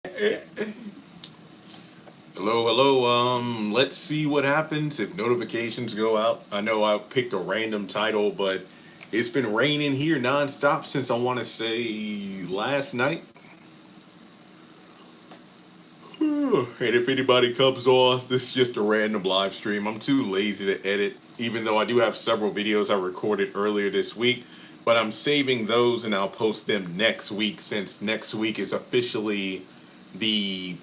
Hello, hello. Let's see what happens if notifications go out. I know I picked a random title, but it's been raining here nonstop since I want to say last night. And if anybody comes on, this is just a random live stream. I'm too lazy to edit, even though I do have several videos I recorded earlier this week. But I'm saving those and I'll post them next week since next week is officially the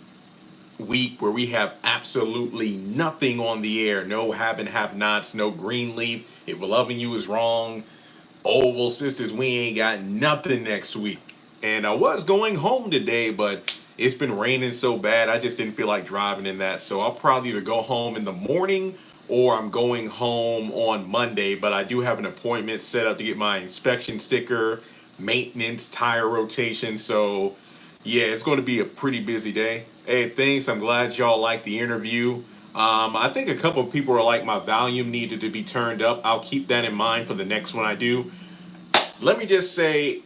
week where we have absolutely nothing on the air. No have and have nots, no green leaf. If loving you is wrong, oh well sisters, we ain't got nothing next week. And I was going home today, but it's been raining so bad I just didn't feel like driving in that. So I'll probably either go home in the morning or I'm going home on Monday. But I do have an appointment set up to get my inspection sticker, maintenance, tire rotation. So yeah, it's going to be a pretty busy day. Hey, thanks. I'm glad y'all liked the interview. I think a couple of people are like my volume needed to be turned up. I'll keep that in mind for the next one I do. Let me just say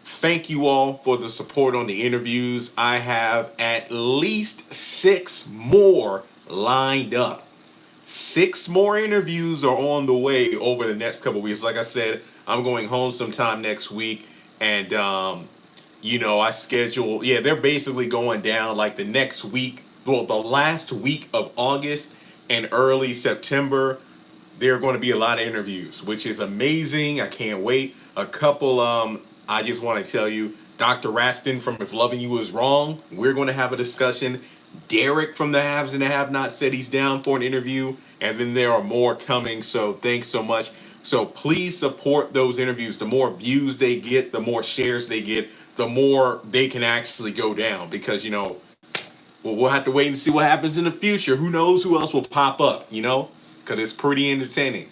thank you all for the support on the interviews. I have at least 6 more lined up. 6 more interviews are on the way over the next couple of weeks. Like I said, I'm going home sometime next week, and I schedule. Yeah, they're basically going down like the next week. Well, the last week of August and early September, there are going to be a lot of interviews, which is amazing. I can't wait. A couple. I just want to tell you, Dr. Raston from If Loving You Is Wrong, we're going to have a discussion. Derek from the Haves and the Have Not said he's down for an interview, and then there are more coming. So thanks so much. So please support those interviews. The more views they get, the more shares they get, the more they can actually go down. Because well, we'll have to wait and see what happens in the future. Who knows who else will pop up? Because it's pretty entertaining.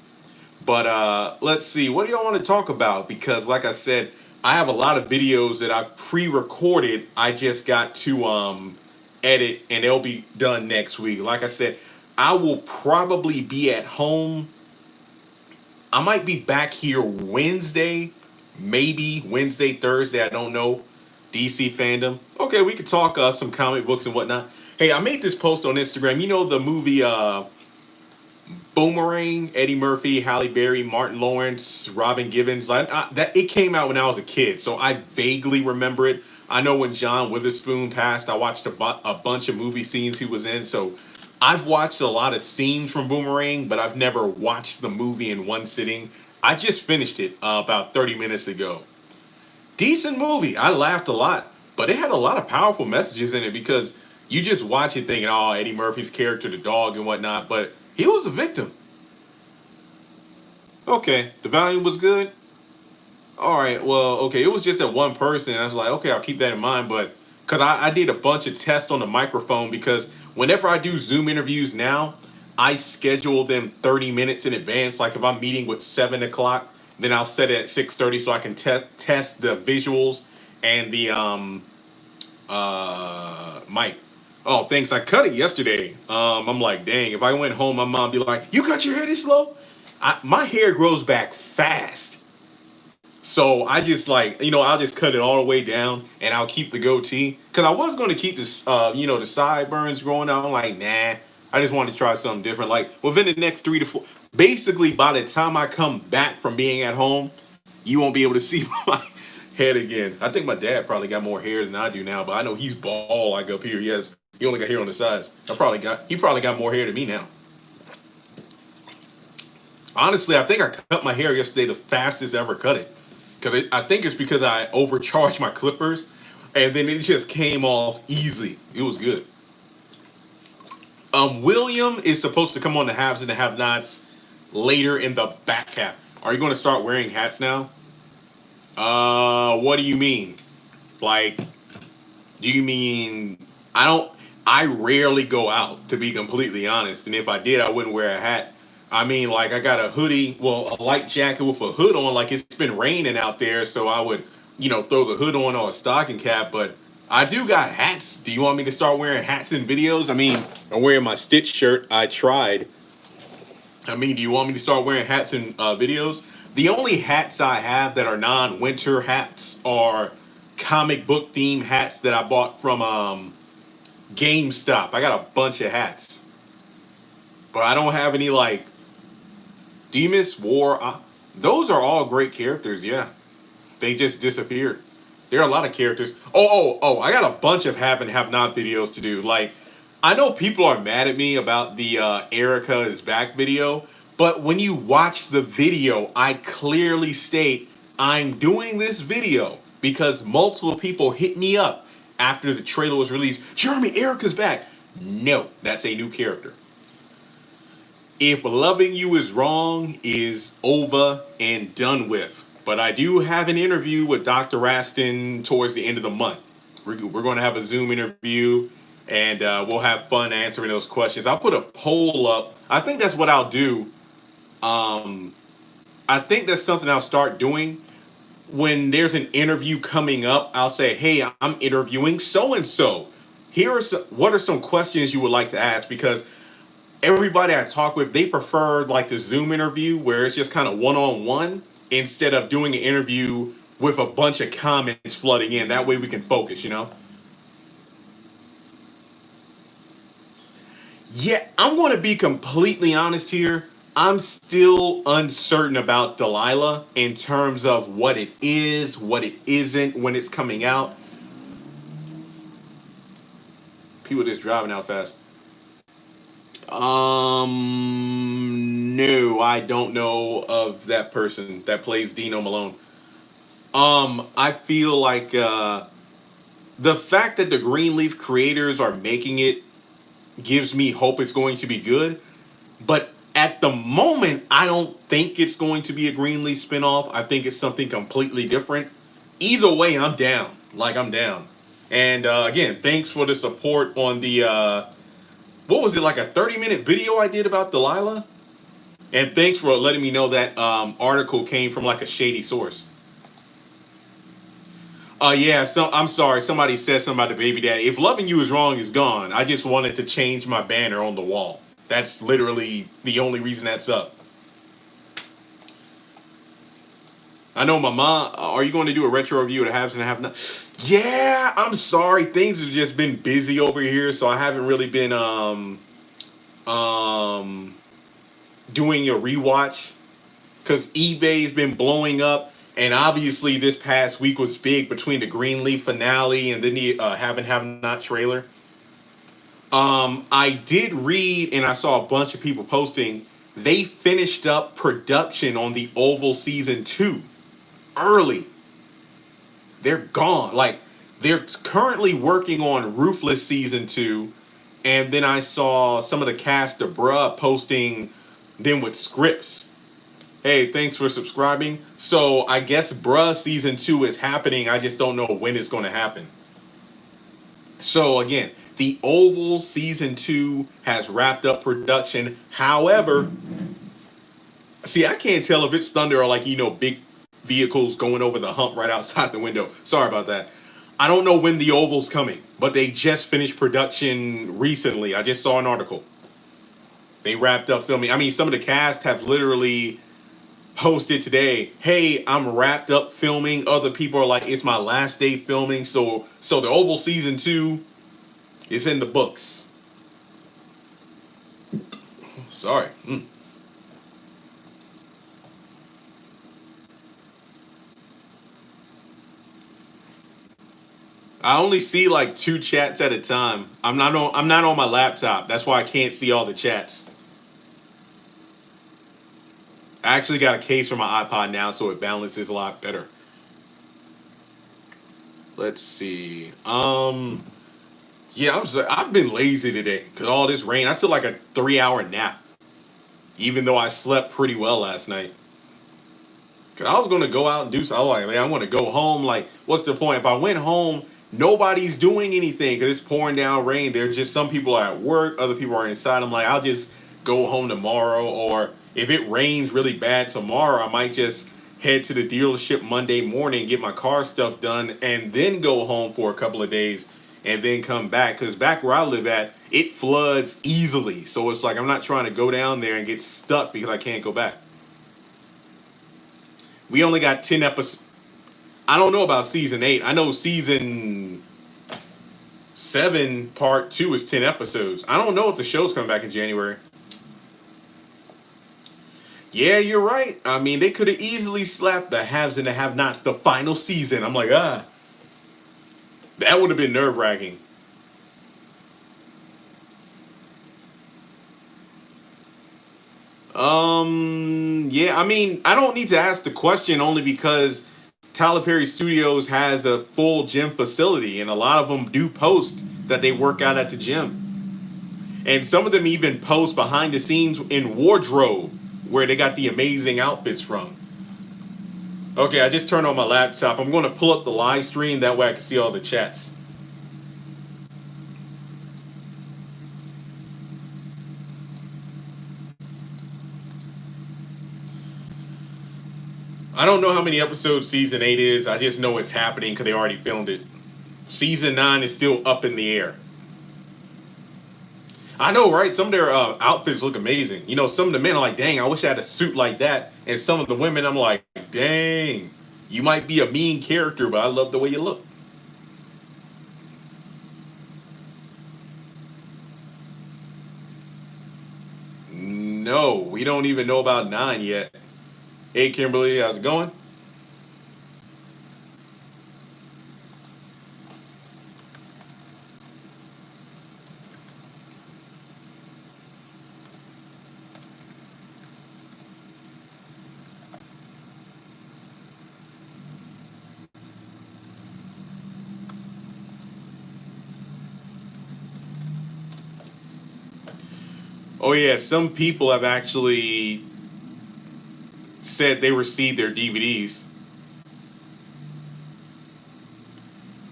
But let's see. What do y'all want to talk about? Because like I said, I have a lot of videos that I've pre-recorded. I just got to edit, and they'll be done next week. Like I said, I will probably be at home. I might be back here Wednesday, maybe Wednesday, Thursday. I don't know. DC fandom. Okay, we could talk some comic books and whatnot. Hey, I made this post on Instagram. You know the movie Boomerang, Eddie Murphy, Halle Berry, Martin Lawrence, Robin Givens. That it came out when I was a kid, so I vaguely remember it. I know when John Witherspoon passed, I watched a bunch of movie scenes he was in. So I've watched a lot of scenes from Boomerang, but I've never watched the movie in one sitting. I just finished it about 30 minutes ago. Decent movie. I laughed a lot, but it had a lot of powerful messages in it because you just watch it thinking, oh, Eddie Murphy's character, the dog and whatnot, but he was a victim. Okay, the volume was good. All right, well, okay, it was just that one person. And I was like, okay, I'll keep that in mind. But because I did a bunch of tests on the microphone, because whenever I do Zoom interviews now, I schedule them 30 minutes in advance. Like if I'm meeting with 7 o'clock, then I'll set it at 6:30 so I can test the visuals and the mic. Oh, thanks. I cut it yesterday. I'm like, dang, if I went home, my mom be like, you cut your hair this slow? My hair grows back fast. So I just like, I'll just cut it all the way down and I'll keep the goatee. Cause I was going to keep this, the sideburns growing out. I'm like, nah, I just wanted to try something different. Like within the next 3 to 4, basically by the time I come back from being at home, you won't be able to see my head again. I think my dad probably got more hair than I do now, but I know he's bald like up here. He only got hair on the sides. He probably got more hair than me now. Honestly, I think I cut my hair yesterday the fastest I ever cut it. Because I think it's because I overcharged my clippers, and then it just came off easy. It was good. William is supposed to come on the haves and the have-nots later in the back cap. Are you going to start wearing hats now? What do you mean? Like, do you mean I don't? I rarely go out, to be completely honest. And if I did, I wouldn't wear a hat. I mean, like I got a hoodie, well, a light jacket with a hood on. Like it's been raining out there, so I would, throw the hood on or a stocking cap. But I do got hats. Do you want me to start wearing hats in videos? I mean, I'm wearing my Stitch shirt. I tried. I mean, do you want me to start wearing hats in videos? The only hats I have that are non-winter hats are comic book theme hats that I bought from GameStop. I got a bunch of hats, but I don't have any like Demas War. Those are all great characters. Yeah, they just disappeared. There are a lot of characters. Oh! I got a bunch of have and have not videos to do. Like, I know people are mad at me about the Erica is back video, but when you watch the video, I clearly state I'm doing this video because multiple people hit me up after the trailer was released. Jeremy, Erica's back. No, that's a new character. If Loving You Is Wrong is over and done with. But I do have an interview with Dr. Raston towards the end of the month. We're going to have a Zoom interview, and we'll have fun answering those questions. I'll put a poll up. I think that's what I'll do. I think that's something I'll start doing. When there's an interview coming up, I'll say, hey, I'm interviewing so-and-so. What are some questions you would like to ask? Because everybody I talk with, they prefer like the Zoom interview where it's just kind of one-on-one instead of doing an interview with a bunch of comments flooding in. That way we can focus, you know? Yeah, I'm going to be completely honest here. I'm still uncertain about Delilah in terms of what it is, what it isn't, when it's coming out. People just driving out fast. No, I don't know of that person that plays Dino Malone. I feel like the fact that the Greenleaf creators are making it gives me hope it's going to be good. But at the moment, I don't think it's going to be a Greenleaf spinoff. I think it's something completely different. Either way, I'm down. Like, I'm down. And again, thanks for the support on the what was it, like a 30-minute video I did about Delilah? And thanks for letting me know that article came from like a shady source. Yeah, so I'm sorry. Somebody said something about the baby daddy. If Loving You Is Wrong is gone, I just wanted to change my banner on the wall. That's literally the only reason that's up. I know my mom, are you going to do a retro review of the haves and have not? Yeah, I'm sorry. Things have just been busy over here, so I haven't really been doing a rewatch because eBay's been blowing up. And obviously, this past week was big between the Greenleaf finale and then the Have and Have Not trailer. I did read, and I saw a bunch of people posting, they finished up production on the Oval Season 2 early. They're gone. Like, they're currently working on Ruthless Season 2. And then I saw some of the cast of Bruh posting them with scripts. Hey, thanks for subscribing. So I guess Bruh Season 2 is happening. I just don't know when it's going to happen. So again, the Oval Season 2 has wrapped up production. However, see, I can't tell if it's thunder or like, you know, big vehicles going over the hump right outside the window. Sorry about that. I don't know when the Oval's coming, but they just finished production recently. I just saw an article. They wrapped up filming. I mean, some of the cast have literally posted today, hey, I'm wrapped up filming. Other people are like, it's my last day filming. So the Oval Season 2 is in the books. Sorry. I only see like 2 chats at a time. I'm not on my laptop. That's why I can't see all the chats. I actually got a case for my iPod now, so it balances a lot better. Let's see. Yeah, I've been lazy today because all this rain. I took like a 3-hour nap, even though I slept pretty well last night. Cause I was gonna go out and do something. I was like, man, I want to go home. Like, what's the point? If I went home, nobody's doing anything because it's pouring down rain. There's just some people are at work, other people are inside. I'm like, I'll just go home tomorrow, or if it rains really bad tomorrow, I might just head to the dealership Monday morning, get my car stuff done, and then go home for a couple of days and then come back. Because back where I live at, it floods easily. So it's like I'm not trying to go down there and get stuck because I can't go back. We only got 10 episodes. I don't know about season 8. I know season 7 part 2 is 10 episodes. I don't know if the show's coming back in January. Yeah, you're right. I mean, they could have easily slapped the haves and the have-nots the final season. I'm like, that would have been nerve-wracking. Yeah, I mean, I don't need to ask the question only because Tyler Perry Studios has a full gym facility, and a lot of them do post that they work out at the gym. And some of them even post behind the scenes in wardrobe where they got the amazing outfits from. Okay, I just turned on my laptop. I'm going to pull up the live stream. That way I can see all the chats. I don't know how many episodes season 8 is. I just know it's happening because they already filmed it. Season 9 is still up in the air. I know, right? Some of their outfits look amazing. You know, some of the men are like, dang, I wish I had a suit like that. And some of the women, I'm like, dang, you might be a mean character, but I love the way you look. No, we don't even know about 9 yet. Hey, Kimberly, how's it going? Oh, yeah, some people have actually said they received their DVDs.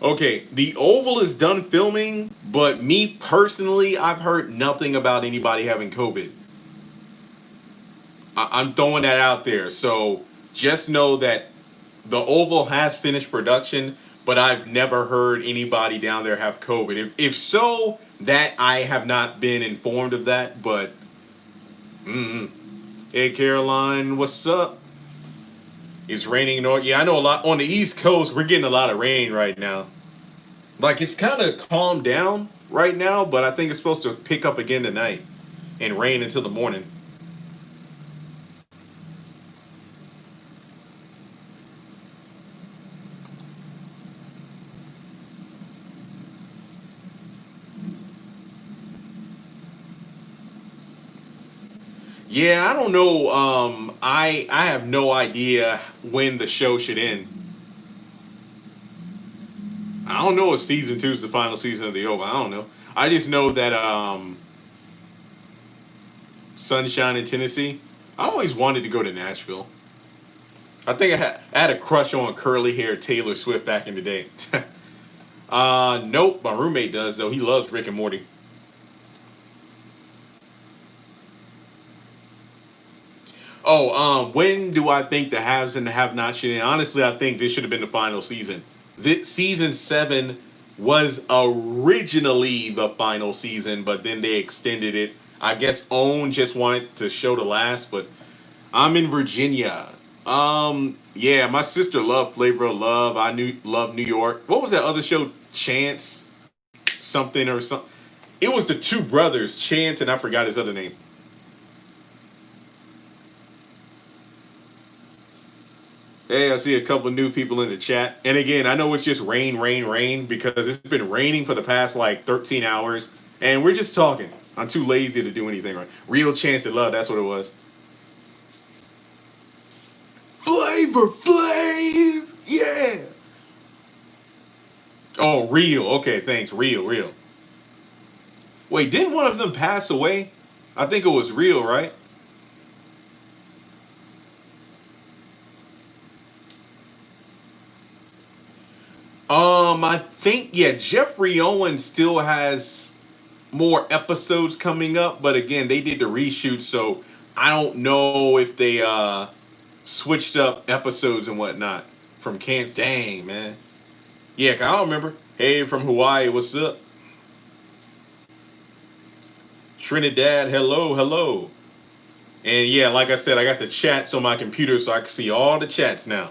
Okay, the Oval is done filming, but me personally, I've heard nothing about anybody having COVID. I'm throwing that out there. So just know that the Oval has finished production, but I've never heard anybody down there have COVID. If so, that I have not been informed of that. But, hey, Caroline, what's up? It's raining north. Yeah, I know a lot on the East Coast. We're getting a lot of rain right now. Like it's kind of calmed down right now, but I think it's supposed to pick up again tonight and rain until the morning. Yeah, I don't know. I have no idea when the show should end. I don't know if season 2 is the final season of the Oval. I don't know. I just know that Sunshine in Tennessee. I always wanted to go to Nashville. I think I had a crush on curly hair Taylor Swift back in the day. Nope. My roommate does though. He loves Rick and Morty. Oh, when do I think the haves and the have-nots should end? Honestly, I think this should have been the final season. This season 7 was originally the final season, but then they extended it. I guess OWN just wanted to show the last, but I'm in Virginia. Yeah, my sister loved Flavor of Love. Love New York. What was that other show? Chance something or something. It was the two brothers, Chance, and I forgot his other name. Hey, I see a couple of new people in the chat. And again, I know it's just rain, rain, rain because it's been raining for the past like 13 hours. And we're just talking. I'm too lazy to do anything right. Real Chance of Love, that's what it was. Flavor Flav! Yeah! Oh, Real. Okay, thanks. Real, Real. Wait, didn't one of them pass away? I think it was Real, right? I think yeah, Jeffrey Owens still has more episodes coming up, but again, they did the reshoot, so I don't know if they switched up episodes and whatnot from Can. Dang man, yeah, 'cause I don't remember. Hey, from Hawaii, what's up? Trinidad, hello, hello. And yeah, like I said, I got the chats on my computer, so I can see all the chats now.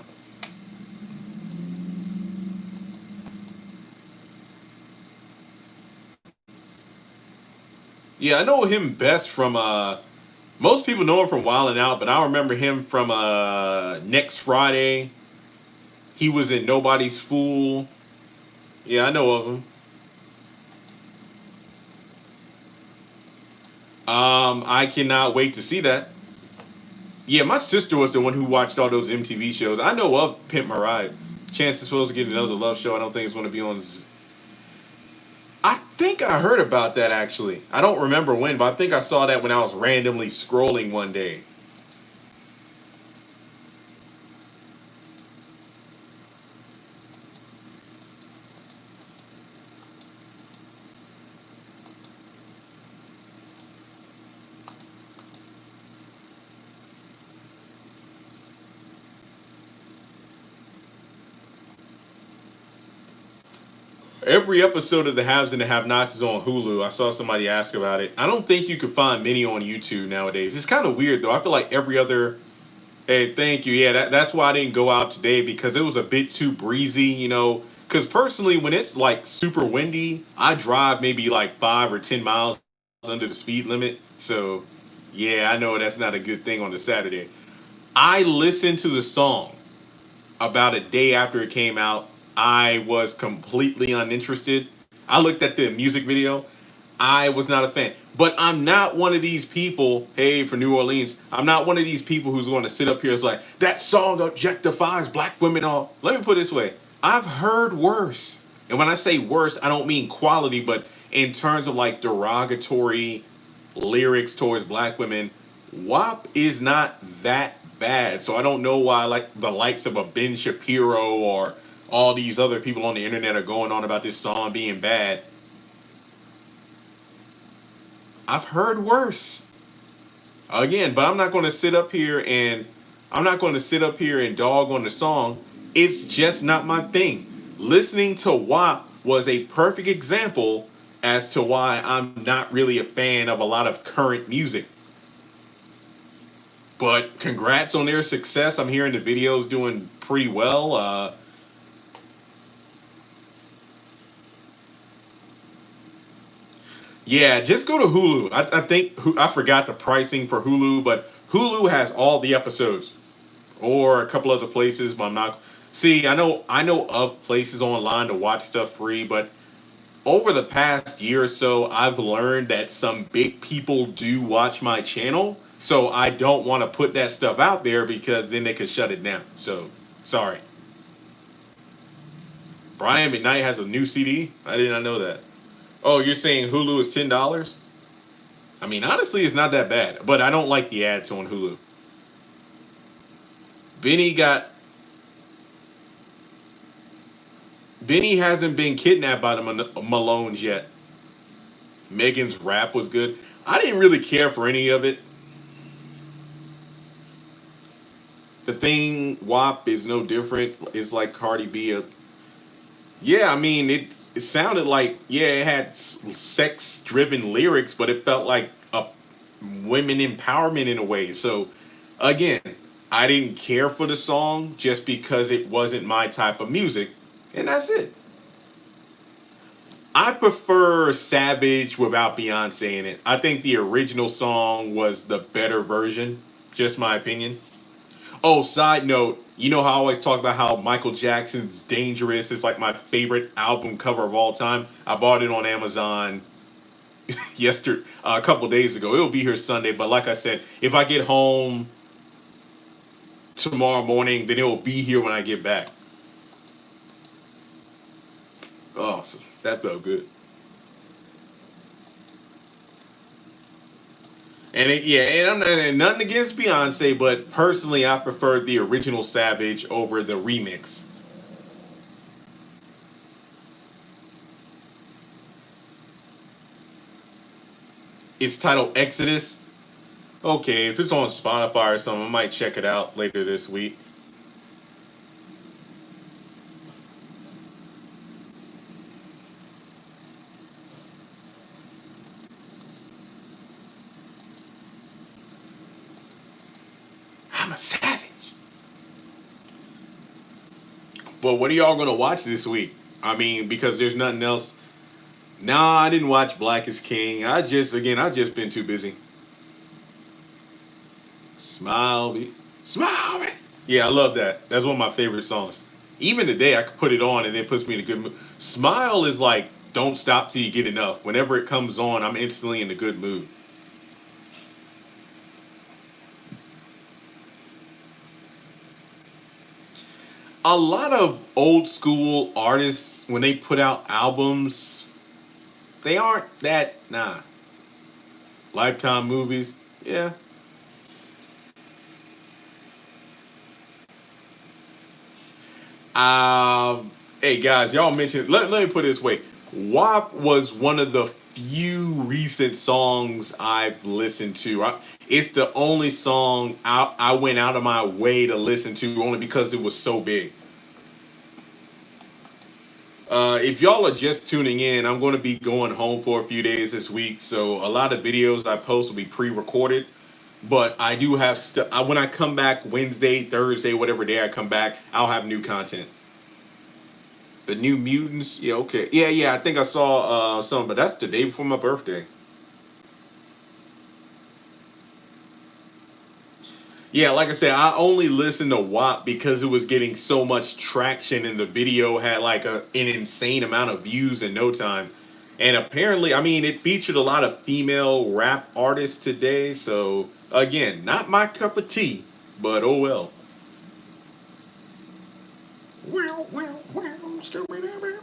Yeah, I know him best from most people know him from Wild 'N Out, but I remember him from Next Friday. He was in Nobody's Fool. Yeah, I know of him. I cannot wait to see that. Yeah, my sister was the one who watched all those MTV shows. I know of Pimp My Ride. Chance is supposed to get another love show. I don't think it's going to be on. I think I heard about that actually. I don't remember when, but I think I saw that when I was randomly scrolling one day. Every episode of the Haves and the Have-Nots is on Hulu. I saw somebody ask about it. I don't think you can find many on YouTube nowadays. It's kind of weird though. I feel like every other. Hey, thank you. Yeah, that's why I didn't go out today because it was a bit too breezy, you know. Because personally, when it's like super windy, I drive maybe like 5 or 10 miles under the speed limit. So, yeah, I know that's not a good thing on a Saturday. I listened to the song about a day after it came out. I was completely uninterested. I looked at the music video. I was not a fan. But I'm not one of these people, hey, for New Orleans, I'm not one of these people who's going to sit up here and like, that song objectifies black women. All. Let me put it this way. I've heard worse. And when I say worse, I don't mean quality, but in terms of like derogatory lyrics towards black women, WAP is not that bad. So I don't know why like the likes of a Ben Shapiro or all these other people on the internet are going on about this song being bad. I've heard worse. Again, but I'm not going to sit up here and dog on the song. It's just not my thing. Listening to WAP was a perfect example as to why I'm not really a fan of a lot of current music. But congrats on their success. I'm hearing the videos doing pretty well. Yeah, just go to Hulu. I think I forgot the pricing for Hulu, but Hulu has all the episodes, or a couple other places. But I'm not. See, I know of places online to watch stuff free, but over the past year or so, I've learned that some big people do watch my channel. So I don't want to put that stuff out there because then they could shut it down. So sorry. Brian McKnight has a new CD. I did not know that. Oh, you're saying Hulu is $10? I mean, honestly, it's not that bad, but I don't like the ads on Hulu. Benny got Benny hasn't been kidnapped by the Malones yet. Megan's rap was good. I didn't really care for any of it. The thing WAP is no different. It's like Cardi B. Yeah, I mean it sounded like yeah it had sex driven lyrics, but it felt like a women empowerment in a way. So again, I didn't care for the song just because it wasn't my type of music, and that's it. I prefer Savage without Beyonce in it. I think the original song was the better version. Just my opinion. Oh, side note, you know how I always talk about how Michael Jackson's Dangerous is like my favorite album cover of all time? I bought it on Amazon yesterday, a couple days ago. It'll be here Sunday, but like I said, if I get home tomorrow morning, then it will be here when I get back. Oh, so that felt good. Yeah, and nothing against Beyonce, but personally, I prefer the original Savage over the remix. It's titled Exodus. Okay, if it's on Spotify or something, I might check it out later this week. I'm a savage. But what are y'all gonna watch this week? I mean, because there's nothing else. Nah, I didn't watch Black is King. I just been too busy. Smile, smile, me. Yeah, I love that. That's one of my favorite songs. Even today, I could put it on and it puts me in a good mood. Smile is like don't stop till you get enough. Whenever it comes on, I'm instantly in a good mood. A lot of old school artists, when they put out albums, they aren't that nah. Lifetime movies, yeah. Hey guys, y'all mentioned. Let me put it this way. WAP was one of the few recent songs I've listened to. It's the only song I went out of my way to listen to, only because it was so big. If y'all are just tuning in, I'm going to be going home for a few days this week, so a lot of videos I post will be pre-recorded. But I do have stuff. When I come back Wednesday, Thursday, whatever day I come back, I'll have new content. The New Mutants. Yeah, okay. Yeah, yeah. I think I saw some, but that's the day before my birthday. Yeah, like I said, I only listened to WAP because it was getting so much traction, and the video had like an insane amount of views in no time. And apparently, I mean, it featured a lot of female rap artists today. So again, not my cup of tea, but oh well. Well, well, well, Scooby-Doo.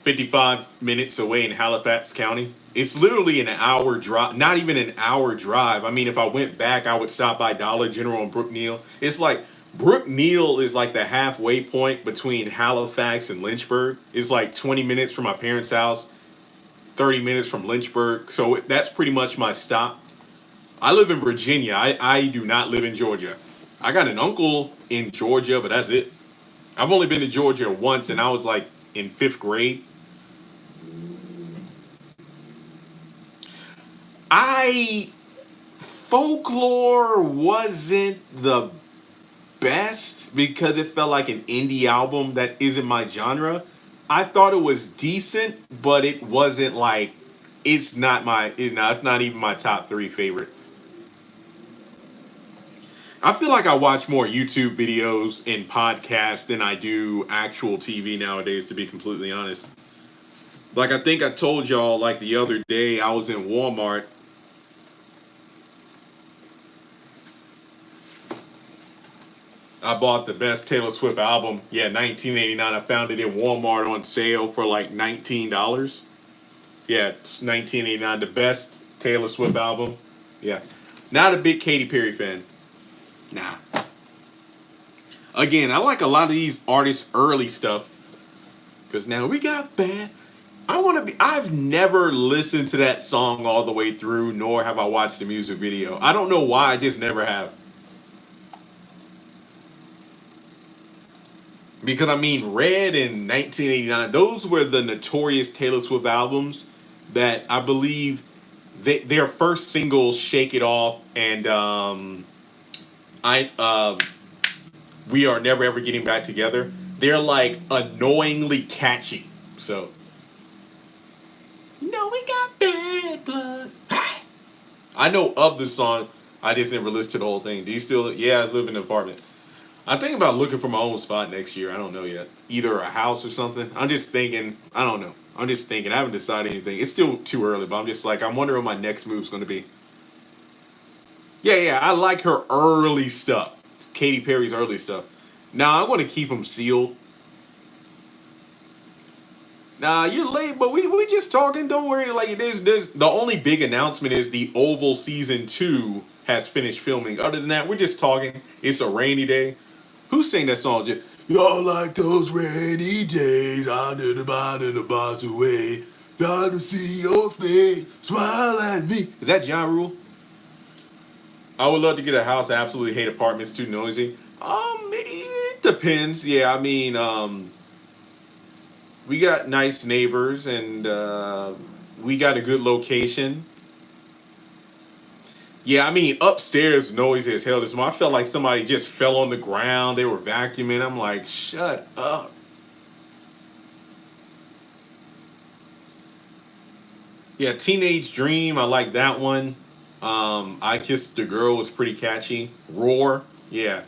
55 minutes away in Halifax County. It's literally an hour drive, not even an hour drive. I mean, if I went back, I would stop by Dollar General and Brookneal. It's like Brookneal is like the halfway point between Halifax and Lynchburg. It's like 20 minutes from my parents' house, 30 minutes from Lynchburg. So that's pretty much my stop. I live in Virginia. I do not live in Georgia. I got an uncle in Georgia, but that's it. I've only been to Georgia once, and I was like in fifth grade. I Folklore wasn't the best because it felt like an indie album that isn't my genre. I thought it was decent, but it wasn't like it's not my it's not even my top three favorite. I feel like I watch more YouTube videos and podcasts than I do actual TV nowadays, to be completely honest. Like I think I told y'all like the other day I was in Walmart. I bought the best Taylor Swift album. Yeah, 1989. I found it in Walmart on sale for like $19. Yeah, it's 1989. The best Taylor Swift album. Yeah. Not a big Katy Perry fan. Nah. Again, I like a lot of these artists' early stuff. Because now we got bad. I want to be. I've never listened to that song all the way through, nor have I watched the music video. I don't know why. I just never have. Because I mean, Red in 1989, those were the notorious Taylor Swift albums that I believe their first single, "Shake It Off," and I "We Are Never Ever Getting Back Together." They're like annoyingly catchy. So, no, we got bad blood. I know of the song. I just never listened to the whole thing. Do you still? Yeah, I was living in an apartment. I'm thinking about looking for my own spot next year. I don't know yet. Either a house or something. I'm just thinking. I don't know. I'm just thinking. I haven't decided anything. It's still too early, but I'm just like, I'm wondering what my next move's going to be. Yeah, yeah. I like her early stuff. Katy Perry's early stuff. Now, I want to keep them sealed. Nah, you're late, but we just talking. Don't worry. Like, there's the only big announcement is the Oval season 2 has finished filming. Other than that, we're just talking. It's a rainy day. Who sang that song? Just, y'all like those rainy days. I did about it the boss away. Try to see your face. Smile at me. Is that Ja Rule? I would love to get a house. I absolutely hate apartments. Too noisy. It depends. Yeah, I mean, we got nice neighbors and we got a good location. Yeah, I mean, upstairs noisy as hell this morning. I felt like somebody just fell on the ground. They were vacuuming. I'm like, shut up. Yeah, Teenage Dream. I like that one. I Kissed the Girl was pretty catchy. Roar. Yeah.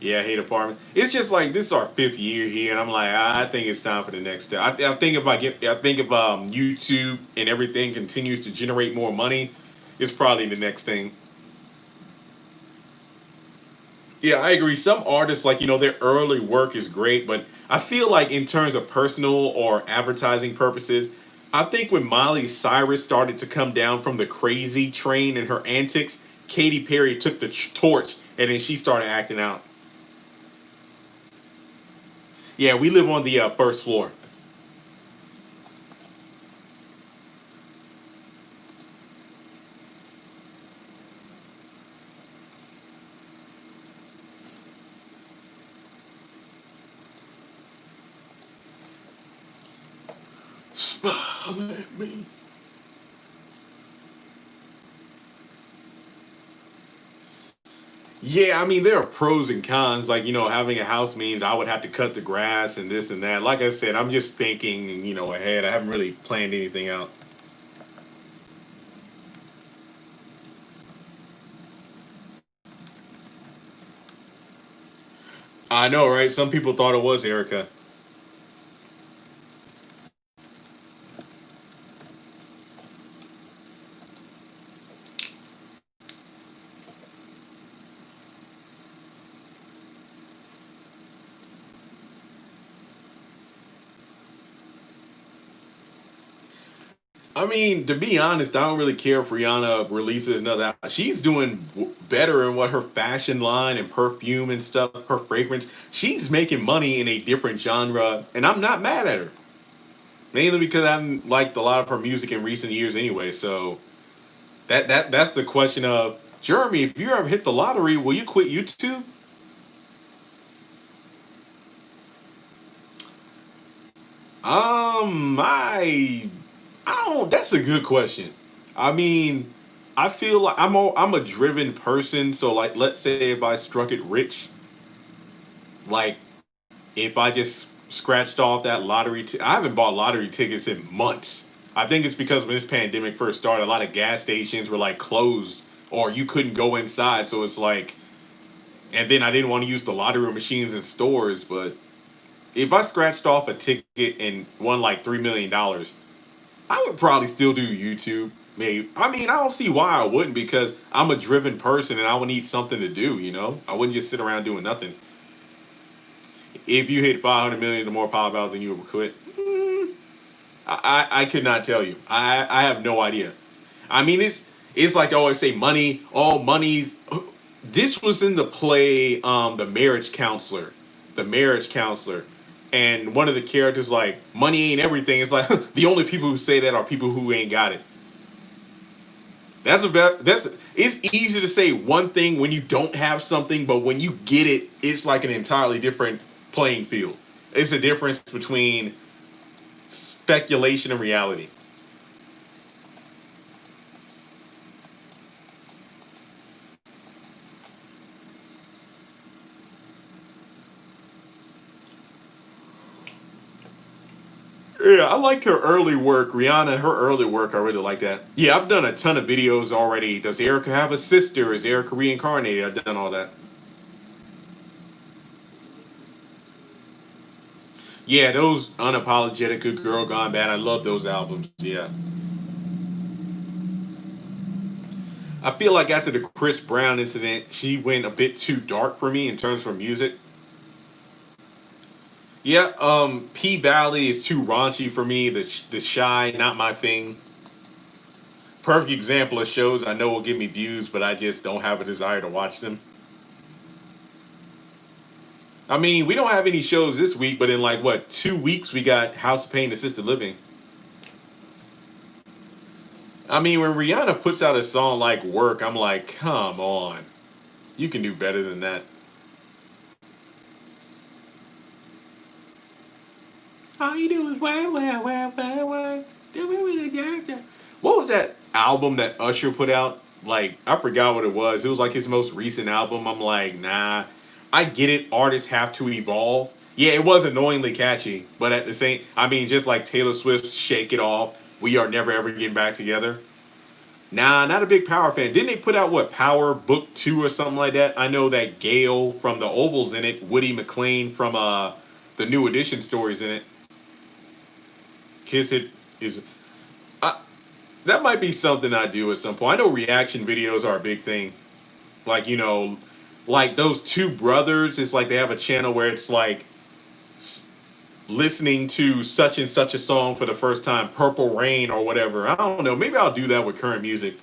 Yeah, I hate apartment. It's just like this is our fifth year here, and I'm like, I think it's time for the next step. I think I think if YouTube and everything continues to generate more money, it's probably the next thing. Yeah, I agree. Some artists, like, their early work is great, but I feel like in terms of personal or advertising purposes, I think when Miley Cyrus started to come down from the crazy train and her antics, Katy Perry took the torch and then she started acting out. Yeah, we live on the first floor. Smile at me. Yeah, I mean, there are pros and cons. Like, having a house means I would have to cut the grass and this and that. Like I said, I'm just thinking, ahead. I haven't really planned anything out. I know, right? Some people thought it was Erica. I mean, to be honest, I don't really care if Rihanna releases another album. She's doing better in what her fashion line and perfume and stuff, her fragrance. She's making money in a different genre, and I'm not mad at her. Mainly because I haven't liked a lot of her music in recent years anyway. So that's the question of Jeremy. If you ever hit the lottery, will you quit YouTube? I don't. That's a good question. I mean, I feel like I'm a driven person. So like, let's say if I struck it rich, like if I just scratched off that lottery, I haven't bought lottery tickets in months. I think it's because when this pandemic first started, a lot of gas stations were like closed or you couldn't go inside. So it's like, and then I didn't want to use the lottery machines in stores. But if I scratched off a ticket and won like $3 million, I would probably still do YouTube. Maybe. I mean, I don't see why I wouldn't because I'm a driven person and I would need something to do. I wouldn't just sit around doing nothing. If you hit 500 million or more pop outs, then you would quit. I could not tell you. I have no idea. I mean, it's like they always say, money. All money's. This was in the play, the marriage counselor, the marriage counselor, and one of the characters like, money ain't everything. It's like the only people who say that are people who ain't got it. That's it's easy to say one thing when you don't have something, but when you get it, it's like an entirely different playing field. It's a difference between speculation and reality. Yeah, I liked her early work. Rihanna, her early work, I really like that. Yeah, I've done a ton of videos already. Does Erica have a sister? Is Erica reincarnated? I've done all that. Yeah, those unapologetic Good Girl Gone Bad. I love those albums. Yeah. I feel like after the Chris Brown incident, she went a bit too dark for me in terms of her music. Yeah, P Valley is too raunchy for me. The Shy, not my thing. Perfect example of shows I know will give me views, but I just don't have a desire to watch them. I mean, we don't have any shows this week, but in like what 2 weeks we got House of Pain Assisted Living. I mean, when Rihanna puts out a song like Work, I'm like, come on, you can do better than that. All you do is wah. Do it with a character. What was that album that Usher put out? like I forgot what it was. It was like his most recent album. I'm like, nah. I get it. Artists have to evolve. Yeah, it was annoyingly catchy, but at the same, I mean, just like Taylor Swift's "Shake It Off," we are never ever getting back together. Nah, not a big Power fan. Didn't they put out what Power Book 2 or something like that? I know that Gail from the Ovals in it, Woody McLean from the New Edition stories in it. Kiss It is I, that might be something I do at some point. I know reaction videos are a big thing. Like, like those two brothers, it's like they have a channel where it's like listening to such and such a song for the first time, Purple Rain or whatever. I don't know. Maybe I'll do that with current music.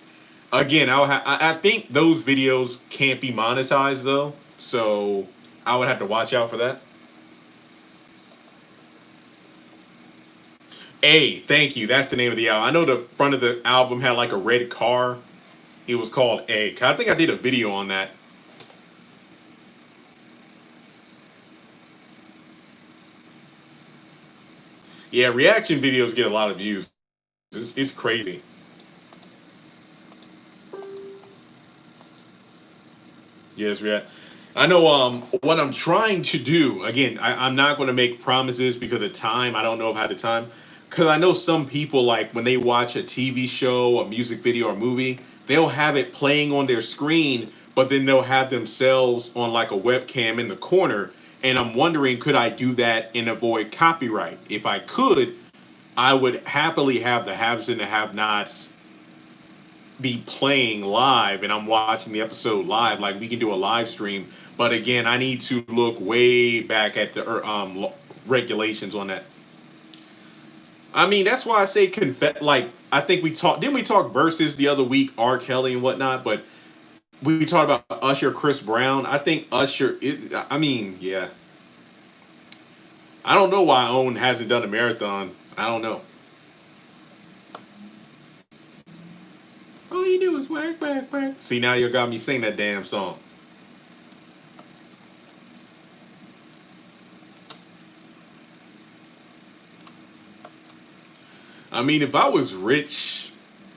Again, I think those videos can't be monetized though, so I would have to watch out for that. A, thank you. That's the name of the album. I know the front of the album had like a red car. It was called A. I think I did a video on that. Yeah, reaction videos get a lot of views. It's crazy. Yes, react. I know what I'm trying to do. Again, I'm not going to make promises because of time. I don't know if I have the time. Because I know some people, like when they watch a TV show, a music video, or movie, they'll have it playing on their screen, but then they'll have themselves on like a webcam in the corner. And I'm wondering, could I do that and avoid copyright? If I could, I would happily have the haves and the have nots be playing live and I'm watching the episode live. Like we can do a live stream. But again, I need to look way back at the regulations on that. I mean, that's why I say confess. Like I think we talked. Didn't we talk versus the other week, R. Kelly and whatnot? But we talked about Usher, Chris Brown. I think Usher. I mean, yeah. I don't know why Owen hasn't done a marathon. I don't know. All you do is whack, whack, whack. See, now you got me sing that damn song. I mean, if I was rich,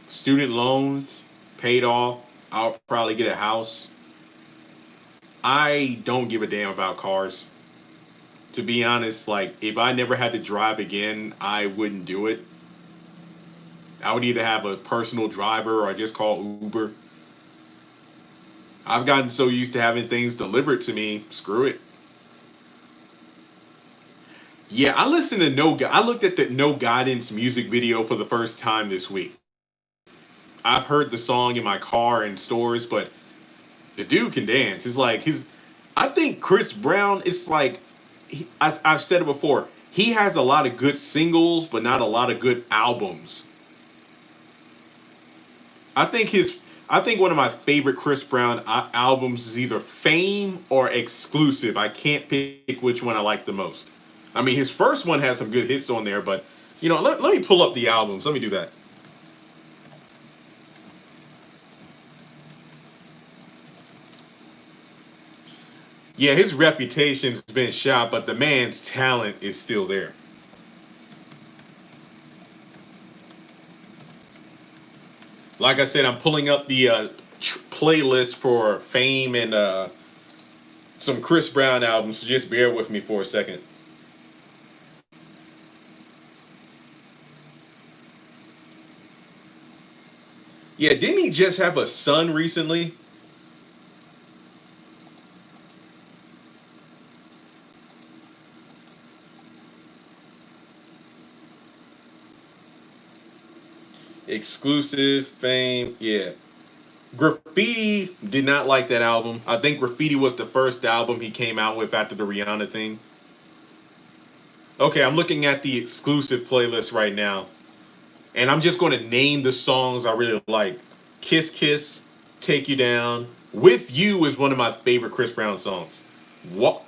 student loans paid off, I'll probably get a house. I don't give a damn about cars. To be honest, like, if I never had to drive again, I wouldn't do it. I would either have a personal driver or I just call Uber. I've gotten so used to having things delivered to me, screw it. Yeah, I listened to I looked at the No Guidance music video for the first time this week. I've heard the song in my car in stores, but the dude can dance. It's like his. I think Chris Brown. It's like I've said it before. He has a lot of good singles, but not a lot of good albums. I think his. I think one of my favorite Chris Brown albums is either Fame or Exclusive. I can't pick which one I like the most. I mean, his first one has some good hits on there, but let me pull up the albums. Let me do that. Yeah, his reputation's been shot, but the man's talent is still there. Like I said, I'm pulling up the playlist for Fame and some Chris Brown albums, so just bear with me for a second. Yeah, didn't he just have a son recently? Exclusive, Fame, yeah. Graffiti did not like that album. I think Graffiti was the first album he came out with after the Rihanna thing. Okay, I'm looking at the exclusive playlist right now, and I'm just going to name the songs I really like. Kiss Kiss, Take You Down, With You is one of my favorite Chris Brown songs. Wa-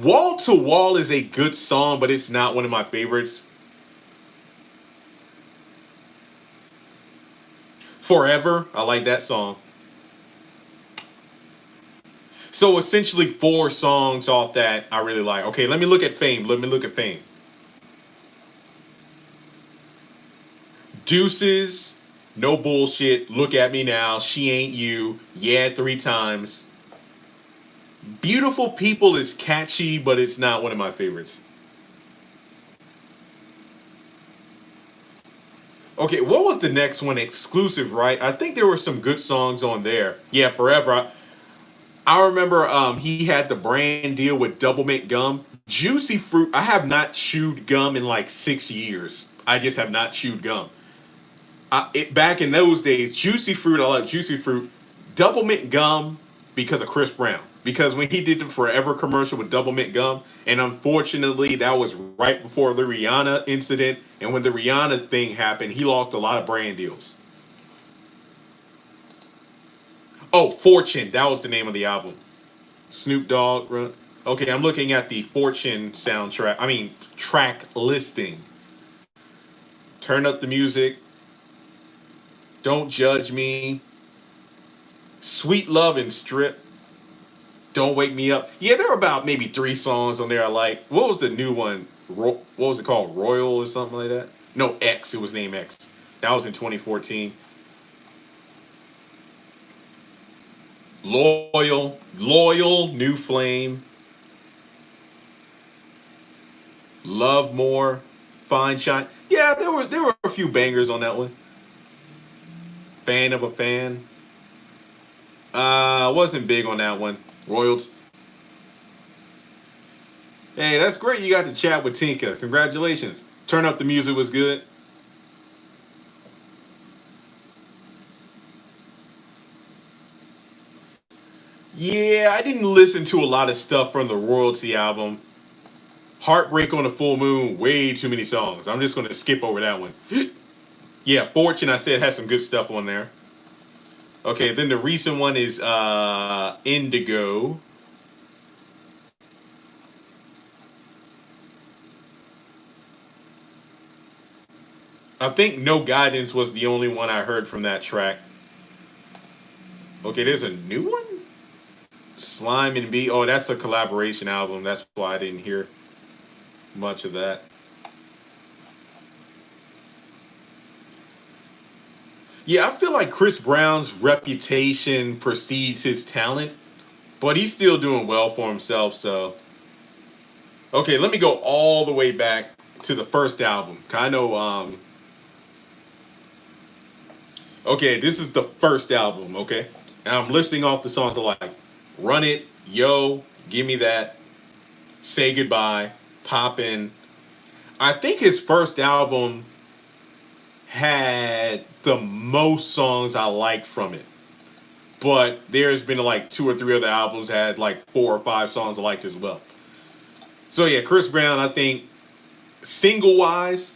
Wall to Wall is a good song, but it's not one of my favorites. Forever, I like that song. So essentially, four songs off that I really like. Okay, let me look at Fame. Let me look at Fame. Deuces, no bullshit. Look at me now. She ain't you. Yeah, 3 times. Beautiful People is catchy, but it's not one of my favorites. Okay, what was the next one? Exclusive, right? I think there were some good songs on there. Yeah, Forever. I remember he had the brand deal with Double Mint Gum. Juicy Fruit. I have not chewed gum in like 6 years. I just have not chewed gum. Back in those days, Juicy Fruit, I love Juicy Fruit. Double Mint Gum because of Chris Brown. Because when he did the Forever commercial with Double Mint Gum, and unfortunately that was right before the Rihanna incident, and when the Rihanna thing happened, he lost a lot of brand deals. Oh, Fortune, that was the name of the album. Snoop Dogg. Okay, I'm looking at the Fortune soundtrack. I mean, track listing. Turn Up the Music. Don't Judge Me. Sweet Love and Strip. Don't Wake Me Up. Yeah, there are about maybe 3 songs on there I like. What was the new one? What was it called? Royal or something like that? No, X. It was named X. That was in 2014. Loyal, New Flame. Love More. Fine Shine. Yeah, there were a few bangers on that one. Fan of a Fan. Wasn't big on that one. Royals. Hey, that's great. You got to chat with Tinka. Congratulations. Turn Up the Music was good. Yeah, I didn't listen to a lot of stuff from the Royalty album. Heartbreak on the Full Moon, way too many songs. I'm just going to skip over that one. Yeah, Fortune, I said, has some good stuff on there. Okay, then the recent one is Indigo. I think No Guidance was the only one I heard from that track. Okay, there's a new one? Slime and B. Oh, that's a collaboration album. That's why I didn't hear much of that. Yeah, I feel like Chris Brown's reputation precedes his talent, but he's still doing well for himself. So, okay, let me go all the way back to the first album. I know. Okay, this is the first album. Okay, and I'm listing off the songs I like: "Run It," "Yo," "Give Me That," "Say Goodbye," "Poppin'." I think his first album had the most songs I liked from it. But there's been like 2 or 3 other albums had like 4 or 5 songs I liked as well. So yeah, Chris Brown, I think single wise,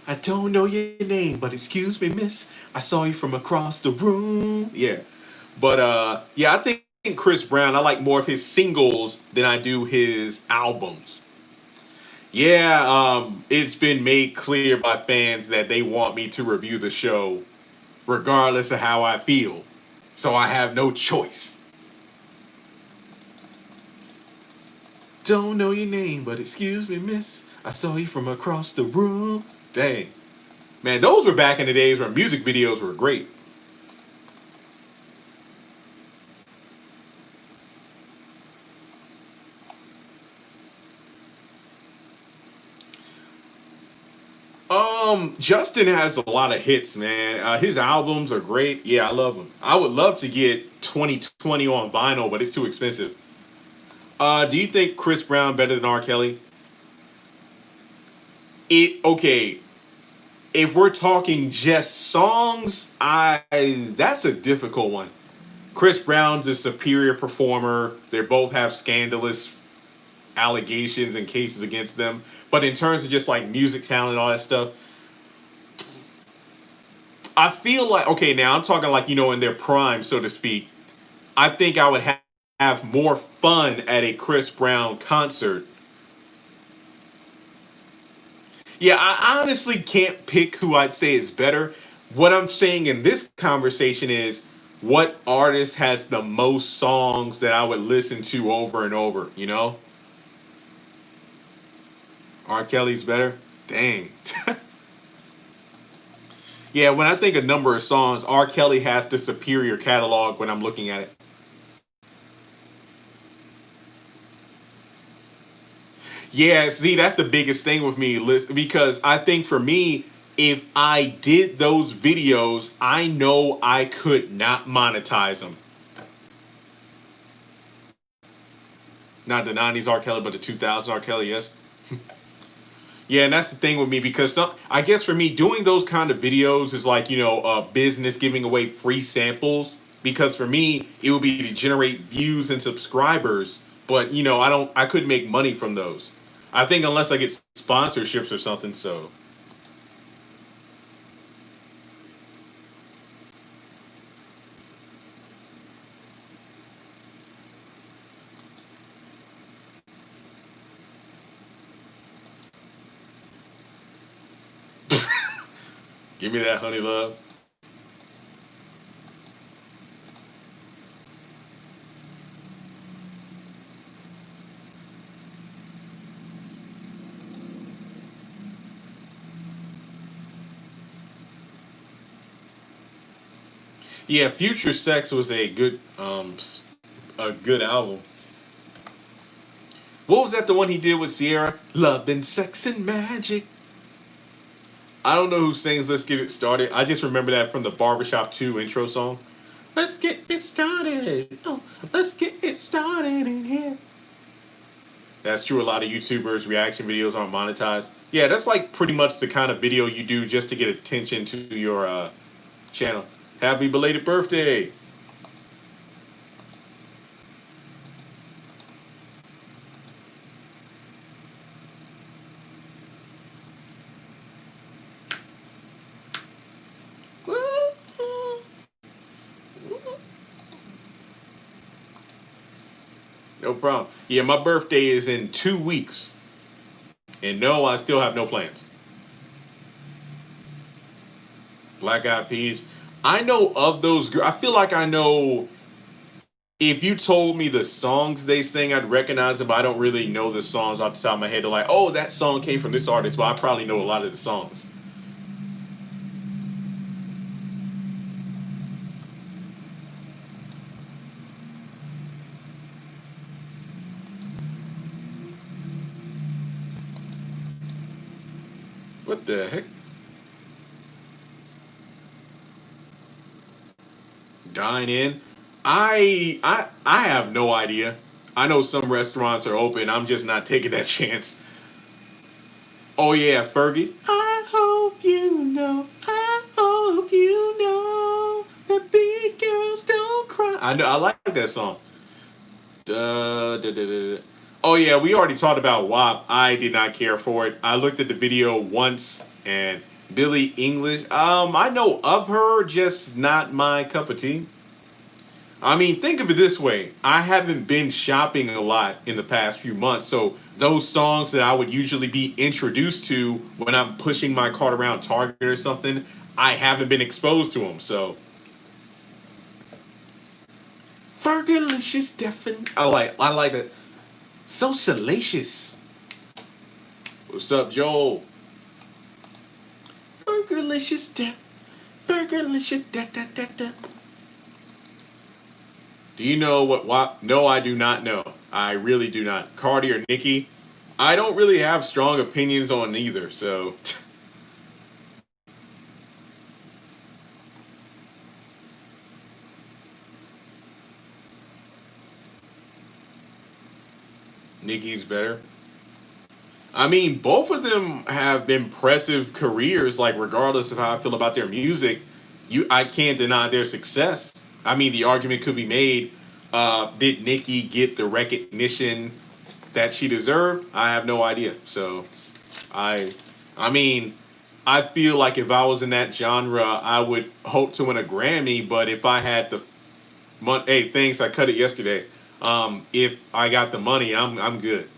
I don't know your name, but excuse me, miss. I saw you from across the room. Yeah. But yeah, I think Chris Brown, I like more of his singles than I do his albums. Yeah, it's been made clear by fans that they want me to review the show regardless of how I feel. So I have no choice. Don't know your name, but excuse me, miss. I saw you from across the room. Dang. Man, those were back in the days where music videos were great. Justin has a lot of hits, man. His albums are great. Yeah, I love them. I would love to get 2020 on vinyl, but it's too expensive. Do you think Chris Brown better than R. Kelly? It okay. If we're talking just songs, I that's a difficult one. Chris Brown's a superior performer. They both have scandalous allegations and cases against them. But in terms of just like music talent and all that stuff, I feel like okay, now I'm talking like in their prime, so to speak. I think I would have more fun at a Chris Brown concert. Yeah, I honestly can't pick who I'd say is better. What I'm saying in this conversation is what artist has the most songs that I would listen to over and over, you know? R. Kelly's better? Dang. Yeah, when I think of number of songs, R. Kelly has the superior catalog when I'm looking at it. Yeah, see, that's the biggest thing with me, because I think for me, if I did those videos, I know I could not monetize them. Not the 90s R. Kelly, but the 2000s R. Kelly, yes. Yeah, and that's the thing with me, because I guess for me, doing those kind of videos is like, business giving away free samples. Because for me, it would be to generate views and subscribers, but I couldn't make money from those. I think unless I get sponsorships or something. So give me that, honey love. Yeah, Future Sex was a good album. What was that, the one he did with Sierra? Love and Sex and Magic. I don't know who sings Let's Get It Started. I just remember that from the Barbershop 2 intro song. Let's get it started. Oh, let's get it started in here. That's true. A lot of YouTubers' reaction videos aren't monetized. Yeah, that's like pretty much the kind of video you do just to get attention to your channel. Happy belated birthday. No problem. Yeah, my birthday is in 2 weeks. And no, I still have no plans. Black Eyed Peas. I know of those. I feel like I know. If you told me the songs they sing, I'd recognize them, but I don't really know the songs off the top of my head. They're like, oh, that song came from this artist, but I probably know a lot of the songs. What the heck? Dine in? I have no idea. I know some restaurants are open. I'm just not taking that chance. Oh yeah, Fergie. I hope you know. I hope you know that big girls don't cry. I know. I like that song. Oh yeah, we already talked about WAP. I did not care for it. I looked at the video once, and Billie English. I know of her, just not my cup of tea. I mean, think of it this way. I haven't been shopping a lot in the past few months. So those songs that I would usually be introduced to when I'm pushing my cart around Target or something, I haven't been exposed to them. So Fergalicious deafin. I like it. So salacious. What's up, Joel? Fergalicious deaf. Fergalicious da da da da. Do you know what WAP? No, I do not know. I really do not. Cardi or Nicki? I don't really have strong opinions on either. So Nicki's better. I mean, both of them have impressive careers. Like, regardless of how I feel about their music, I can't deny their success. I mean, the argument could be made: did Nicki get the recognition that she deserved? I have no idea. So, I, I mean, I feel like if I was in that genre, I would hope to win a Grammy. But if I had the hey, thanks, I cut it yesterday. If I got the money, I'm good.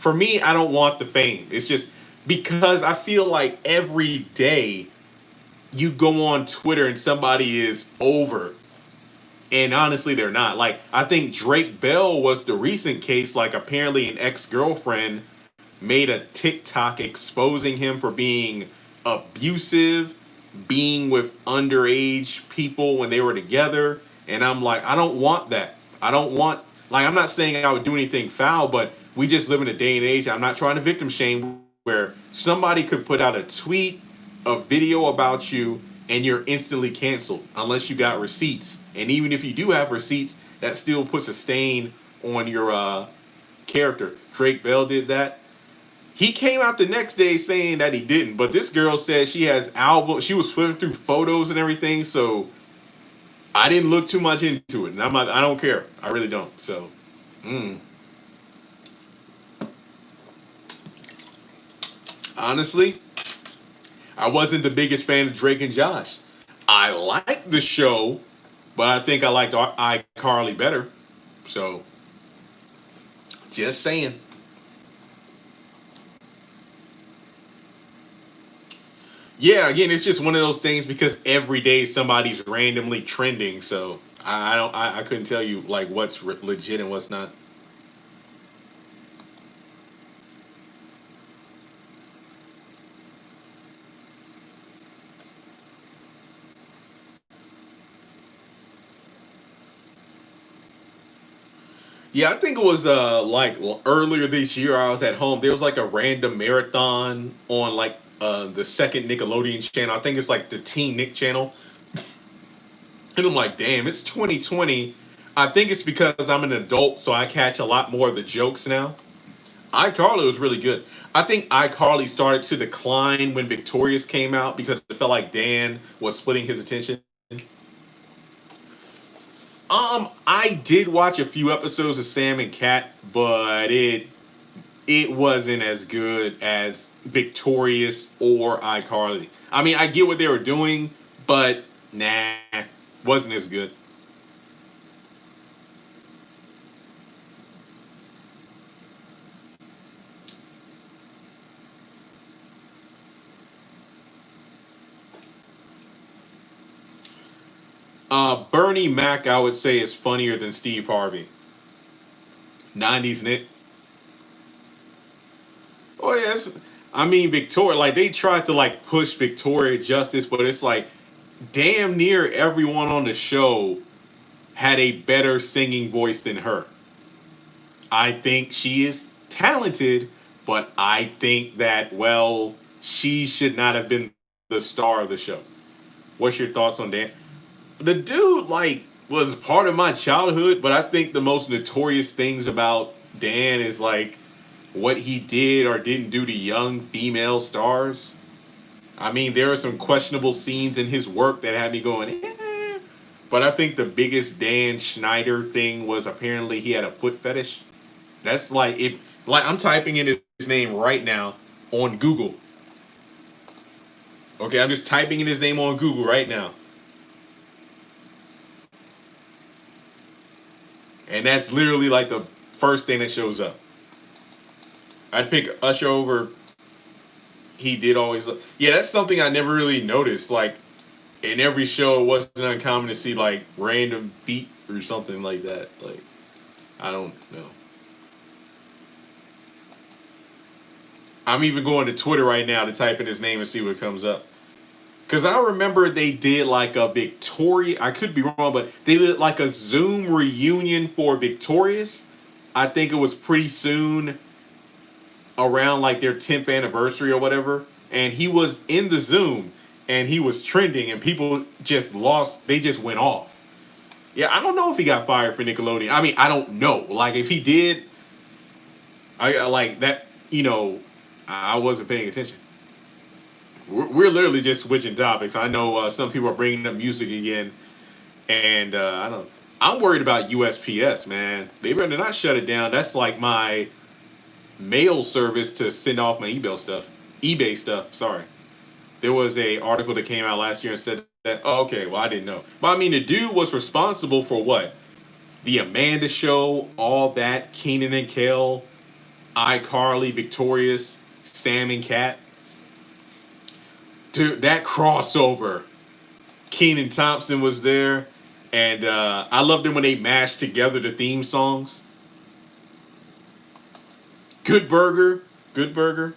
For me, I don't want the fame. It's just because I feel like every day you go on Twitter and somebody is over. And honestly, they're not. Like, I think Drake Bell was the recent case. Like, apparently, an ex girlfriend made a TikTok exposing him for being abusive being with underage people when they were together. And I'm like, I don't want that. I don't want, like, I'm not saying I would do anything foul, but we just live in a day and age. I'm not trying to victim shame where somebody could put out a tweet, a video about you, and you're instantly canceled unless you got receipts. And even if you do have receipts, that still puts a stain on your character. Drake Bell did that. He came out the next day saying that he didn't, but this girl said she has albums. She was flipping through photos and everything, so I didn't look too much into it, and I'm not. I don't care. I really don't. So, mm. Honestly, I wasn't the biggest fan of Drake and Josh. I liked the show, but I think I liked iCarly better. So, just saying. Yeah, again, it's just one of those things because every day somebody's randomly trending. So I don't, I couldn't tell you like what's legit and what's not. Yeah, I think it was earlier this year. I was at home. There was like a random marathon on like the second Nickelodeon channel. I think it's like the Teen Nick channel. And I'm like, damn, it's 2020. I think it's because I'm an adult, so I catch a lot more of the jokes now. iCarly was really good. I think iCarly started to decline when Victorious came out because it felt like Dan was splitting his attention. I did watch a few episodes of Sam and Cat, but it wasn't as good as Victorious or iCarly. I mean, I get what they were doing, but nah, wasn't as good. Bernie Mac, I would say, is funnier than Steve Harvey. 90s Nick. Oh yes. I mean Victoria, like they tried to like push Victoria Justice, but it's like damn near everyone on the show had a better singing voice than her. I think she is talented, but I think that well, she should not have been the star of the show. What's your thoughts on that? The dude like was part of my childhood, but I think the most notorious things about Dan is like what he did or didn't do to young female stars. I mean, there are some questionable scenes in his work that had me going, eh. But I think the biggest Dan Schneider thing was apparently he had a foot fetish. That's like if like I'm typing in his name right now on Google. Okay, I'm just typing in his name on Google right now. And that's literally like the first thing that shows up. I'd pick Usher over he did always look. Yeah, that's something I never really noticed. Like in every show, it wasn't uncommon to see like random feet or something like that. Like I don't know. I'm even going to Twitter right now to type in his name and see what comes up. Cause I remember they did like a Victoria. I could be wrong, but they did like a Zoom reunion for Victorious. I think it was pretty soon around like their 10th anniversary or whatever. And he was in the Zoom and he was trending and people just lost, they just went off. Yeah, I don't know if he got fired for Nickelodeon. I mean, I don't know. Like if he did, I like that, I wasn't paying attention. We're literally just switching topics. I know some people are bringing up music again, and I don't. I'm worried about USPS, man. They better not shut it down. That's like my mail service to send off my eBay stuff. eBay stuff. Sorry. There was a article that came out last year and said that. Oh, okay. Well, I didn't know. But I mean, the dude was responsible for what? The Amanda Show, all that. Keenan and Kel, iCarly, Victorious, Sam and Cat. Dude, that crossover. Keenan Thompson was there, and I loved it when they mashed together the theme songs. Good Burger, Good Burger.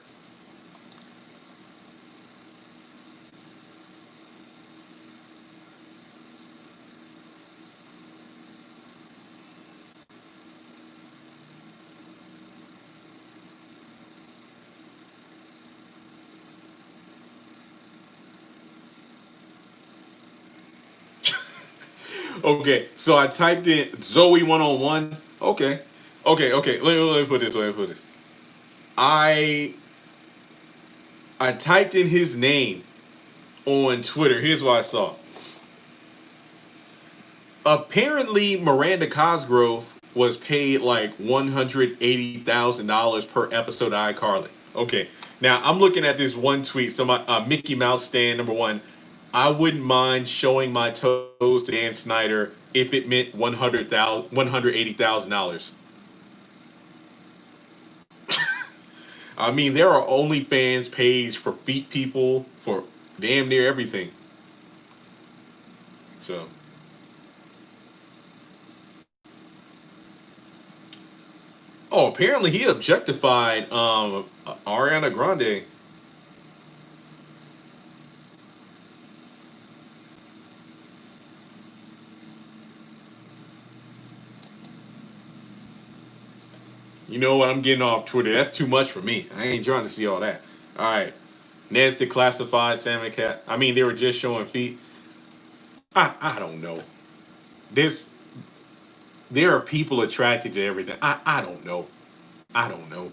Okay, so I typed in Zoe 101. Okay, okay. Let me put this. Let me put this. I I typed in his name on Twitter. Here's what I saw. Apparently, Miranda Cosgrove was paid like $180,000 per episode of iCarly. Okay, now I'm looking at this one tweet. So my Mickey Mouse stand number one. I wouldn't mind showing my toes to Dan Snyder if it meant $180,000. I mean, there are OnlyFans page for feet people for damn near everything. So, oh, apparently he objectified Ariana Grande. You know what? I'm getting off Twitter. That's too much for me. I ain't trying to see all that. All right. Ned's declassified salmon cat. I mean, they were just showing feet. I don't know. There's there are people attracted to everything. I don't know. I don't know.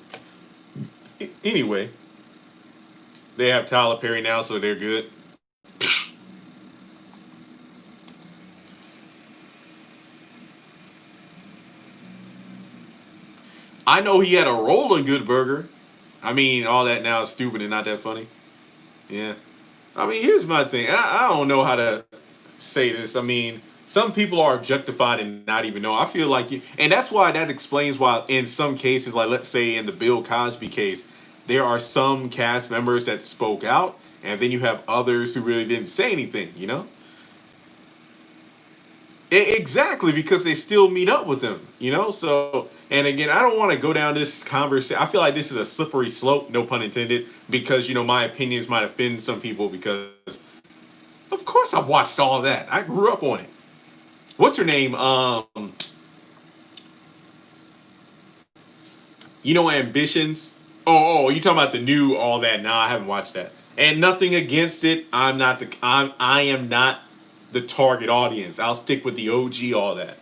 Anyway, they have Tyler Perry now, so they're good. I know he had a role in Good Burger. I mean, all that now is stupid and not that funny. Yeah. I mean, here's my thing. I don't know how to say this. I mean, some people are objectified and not even know. I feel like you, and that's why that explains why in some cases, like let's say in the Bill Cosby case, there are some cast members that spoke out, and then you have others who really didn't say anything. You know, exactly because they still meet up with him. You know, so and again, I don't want to go down this conversation. I feel like this is a slippery slope, no pun intended, because you know my opinions might offend some people because of course I watched all that. I grew up on it. What's her name? You know, Ambitions. Oh, you talking about the new all that? No, I haven't watched that. And nothing against it. I am not the target audience. I'll stick with the OG all that.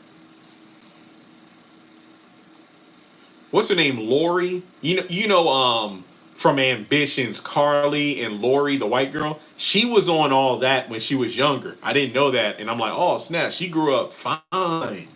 What's her name? Lori. From Ambitions, Carly and Lori, the white girl. She was on all that when she was younger. I didn't know that, and I'm like, oh snap, she grew up fine.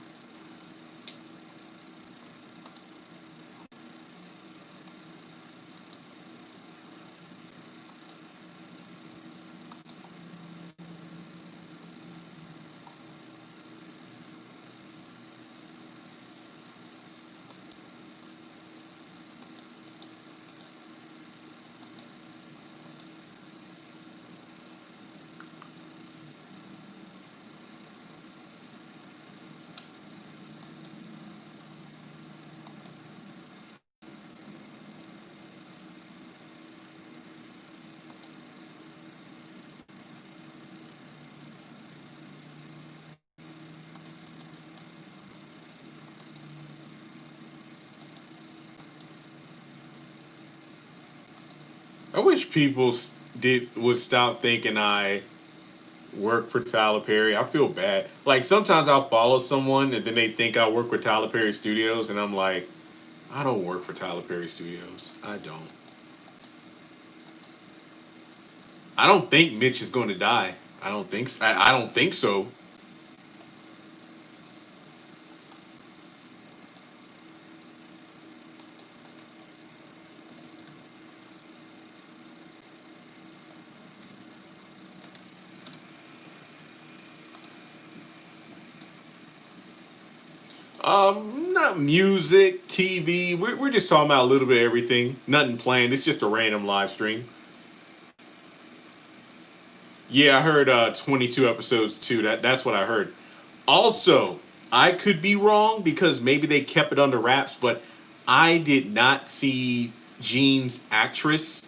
I wish people did would stop thinking I work for Tyler Perry. I feel bad. Like sometimes I'll follow someone and then they think I work with Tyler Perry Studios, and I'm like, I don't work for Tyler Perry Studios. I don't. I don't think Mitch is going to die. I don't think. I don't think so. Not music, TV. We're just talking about a little bit of everything. Nothing planned. It's just a random live stream. Yeah, I heard 22 episodes too. That's what I heard. Also, I could be wrong because maybe they kept it under wraps, but I did not see Jean's actress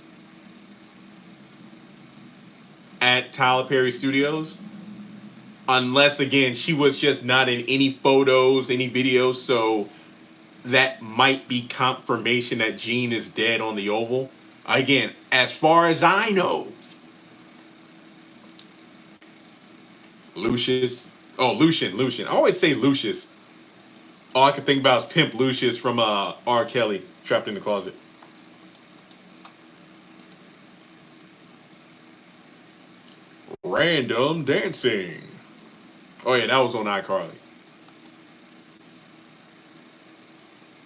at Tyler Perry Studios. Unless again, she was just not in any photos, any videos, so that might be confirmation that Jean is dead on the Oval. Again, as far as I know, Lucius. Oh, Lucian, Lucian. I always say Lucius. All I can think about is Pimp Lucius from R. Kelly, Trapped in the Closet. Random dancing. Oh yeah, that was on iCarly.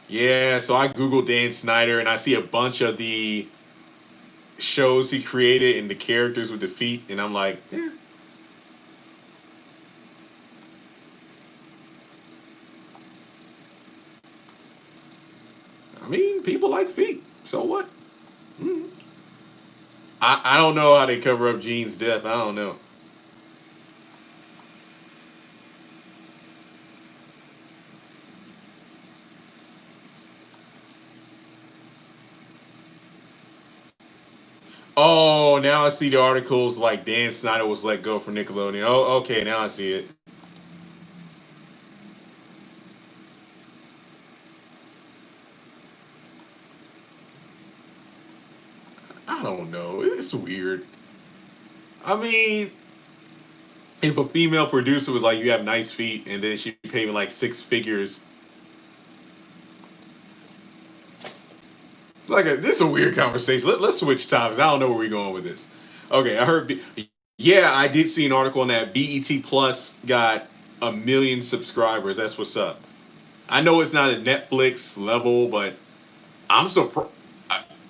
Yeah, so I Googled Dan Snyder and I see a bunch of the shows he created and the characters with the feet, and I'm like, I mean, people like feet. So what? Mm. I don't know how they cover up Gene's death. I don't know. Oh, now I see the articles like Dan Snyder was let go from Nickelodeon. Oh, okay, now I see it. I don't know. It's weird. I mean, if a female producer was like, "You have nice feet," and then she paid me like six figures, this is a weird conversation. Let's switch topics. I don't know where we're going with this. Okay, I heard. Yeah, I did see an article on that. BET Plus got 1 million subscribers. That's what's up. I know it's not a Netflix level, but I'm surprised.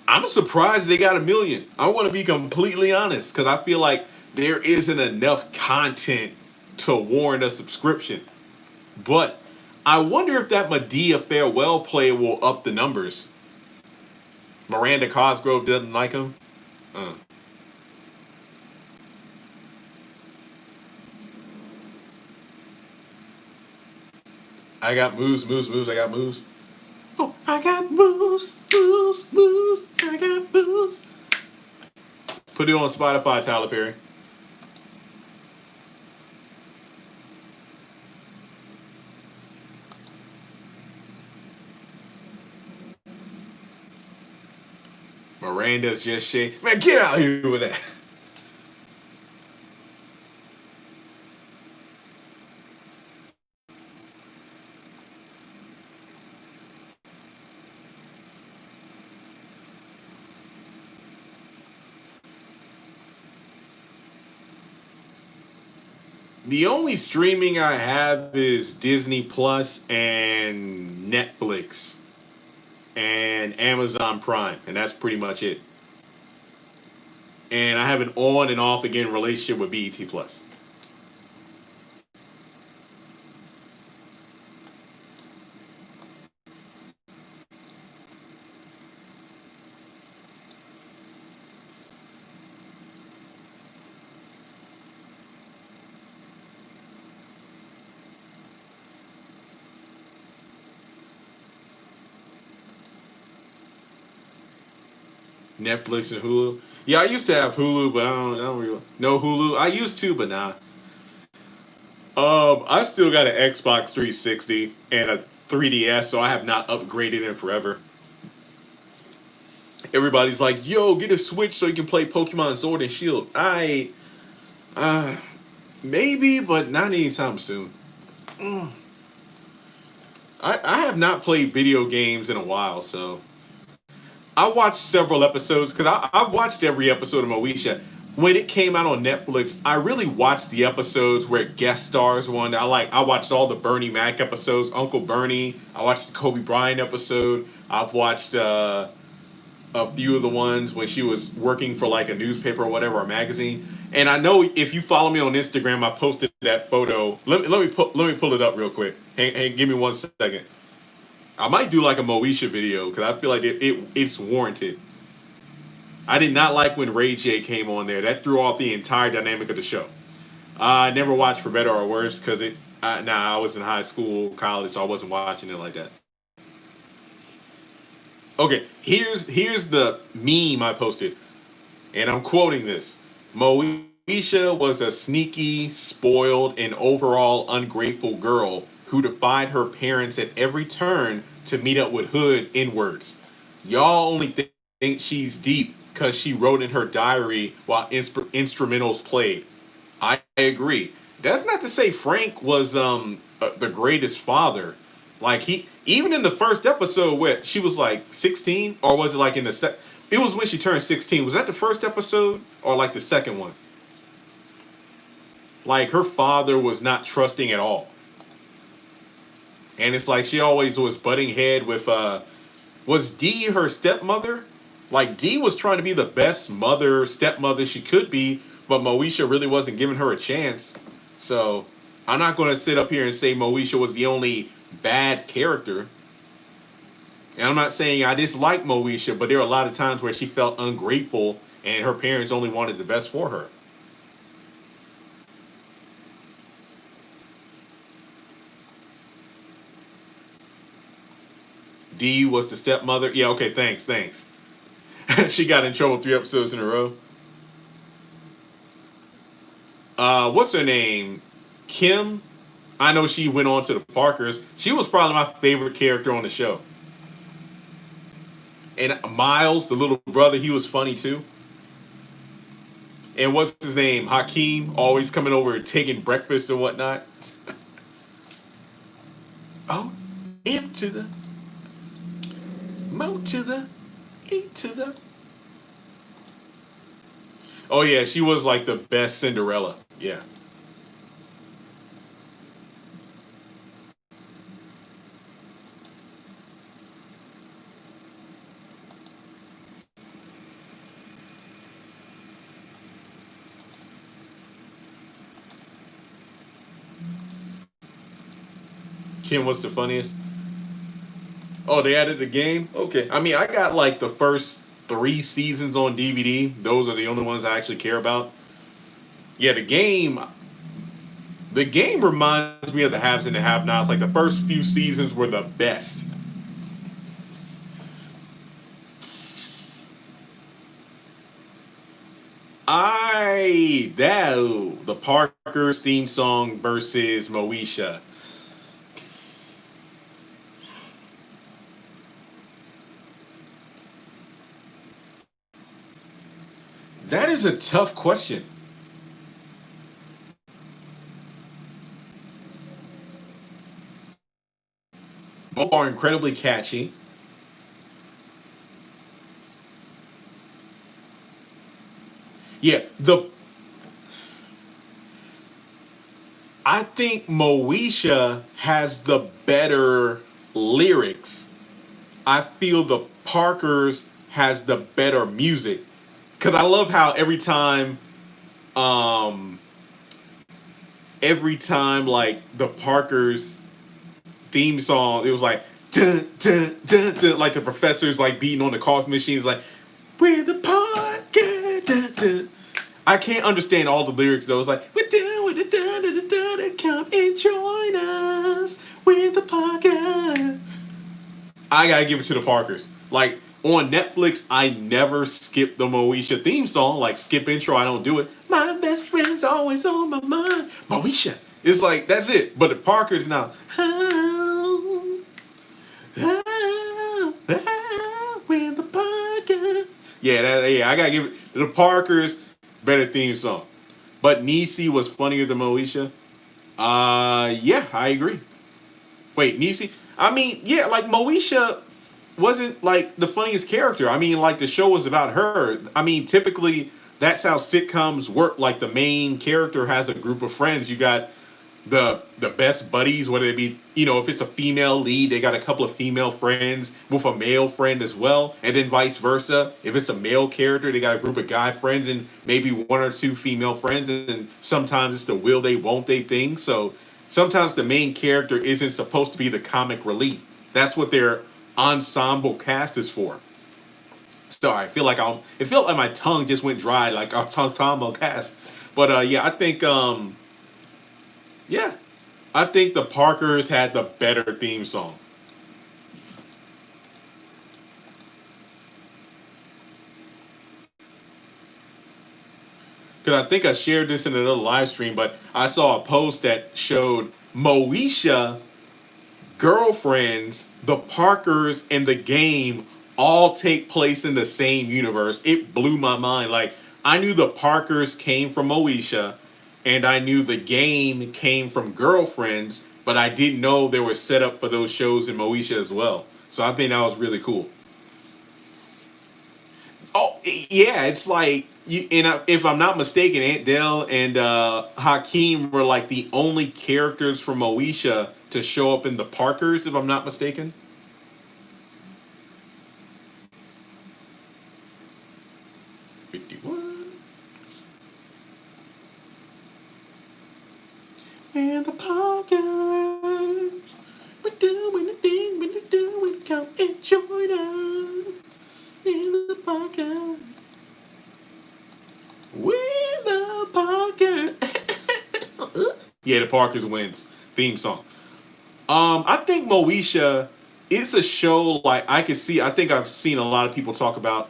I'm surprised they got 1 million. I want to be completely honest because I feel like there isn't enough content to warrant a subscription. But I wonder if that Medea farewell play will up the numbers. Miranda Cosgrove doesn't like him. Uh, I got moves, moves, moves. I got moves. Oh, I got moves, moves, moves. I got moves. Put it on Spotify, Tyler Perry. Miranda's just shake. Man, get out here with that. The only streaming I have is Disney Plus and Netflix and Amazon Prime, and that's pretty much it. And I have an on and off again relationship with BET Plus. Netflix and Hulu. Yeah, I used to have Hulu, but I don't really no Hulu. I used to, but nah. I still got an Xbox 360 and a 3DS, so I have not upgraded in forever. Everybody's like, "Yo, get a Switch so you can play Pokemon Sword and Shield." Uh, maybe, but not anytime soon. Mm. I have not played video games in a while, so I watched several episodes because I watched every episode of Moesha. When it came out on Netflix, I really watched the episodes where guest stars won. I watched all the Bernie Mac episodes, Uncle Bernie. I watched the Kobe Bryant episode. I've watched a few of the ones when she was working for like a newspaper or whatever, a magazine. And I know if you follow me on Instagram, I posted that photo. Let me pull it up real quick. Hey, give me 1 second. I might do like a Moesha video because I feel like it's warranted. I did not like when Ray J came on there. That threw off the entire dynamic of the show. I never watched For Better or Worse because I was in high school, college, so I wasn't watching it like that. Okay, here's the meme I posted, and I'm quoting this. Moesha was a sneaky, spoiled, and overall ungrateful girl who defied her parents at every turn to meet up with hood N-words. Y'all only think she's deep because she wrote in her diary while instrumentals played. I agree. That's not to say Frank was the greatest father. Like he even in the first episode where she was like 16, or was it like in the it was when she turned 16. Was that the first episode or like the second one? Like her father was not trusting at all. And it's like she always was butting head with was Dee her stepmother? Like Dee was trying to be the best mother, stepmother she could be, but Moesha really wasn't giving her a chance. So I'm not going to sit up here and say Moesha was the only bad character. And I'm not saying I dislike Moesha, but there are a lot of times where she felt ungrateful and her parents only wanted the best for her. Dee was the stepmother. Yeah, okay, thanks. She got in trouble 3 episodes in a row. What's her name? Kim. I know she went on to the Parkers. She was probably my favorite character on the show. And Miles, the little brother, he was funny too. And what's his name? Hakeem, always coming over and taking breakfast and whatnot. Oh, M to the Mo to the E to the. Oh yeah, she was like the best Cinderella. Yeah. Kim was the funniest. Oh, they added the game? Okay. I mean, I got like the first 3 seasons on DVD. Those are the only ones I actually care about. Yeah, the game reminds me of the haves and the have-nots. Like the first few seasons were the best. The Parker's theme song versus Moesha. That is a tough question. Both are incredibly catchy. Yeah, the I think Moesha has the better lyrics. I feel the Parkers has the better music. Cause I love how um every time like the Parkers theme song, it was like dun, dun, dun, dun, like the professor's like beating on the coffee machines, like we're the Parkers. Dun, dun. I can't understand all the lyrics though. It's like we're down with the dun, dun, dun, dun, come and join us with the Parkers. I gotta give it to the Parkers. Like on Netflix, I never skip the Moesha theme song. Like skip intro, I don't do it. My best friend's always on my mind. Moesha. It's like that's it. But the Parkers now. With the Parkers. Yeah, I gotta give it the Parkers better theme song. But Niecy was funnier than Moesha. Yeah, I agree. Wait, Niecy? I mean, yeah, like Moesha wasn't like the funniest character. I mean, like the show was about her. I mean, typically that's how sitcoms work. Like the main character has a group of friends. You got the best buddies, whether it be if it's a female lead, they got a couple of female friends with a male friend as well, and then vice versa. If it's a male character, they got a group of guy friends and maybe one or two female friends, and sometimes it's the will they won't they thing. So sometimes the main character isn't supposed to be the comic relief. That's what their ensemble cast is for. Sorry, I feel like it felt like my tongue just went dry, like ensemble cast. But yeah, yeah, I think the Parkers had the better theme song. Because I think I shared this in another live stream, but I saw a post that showed Moesha girlfriends, the Parkers, and the game all take place in the same universe. It blew my mind. Like I knew the Parkers came from Moesha, and I knew the game came from Girlfriends, but I didn't know they were set up for those shows in Moesha as well. So I think that was really cool. Oh yeah, it's like you. And if I'm not mistaken, Aunt Dell and Hakeem were like the only characters from Moesha to show up in the Parkers. If I'm not mistaken. 51. And the Parkers. We're doing the thing when you do it. Come and join us in the Parkers. We're the Parkers. Yeah, the Parkers wins. Theme song. I think Moesha is a show like I could see. I think I've seen a lot of people talk about.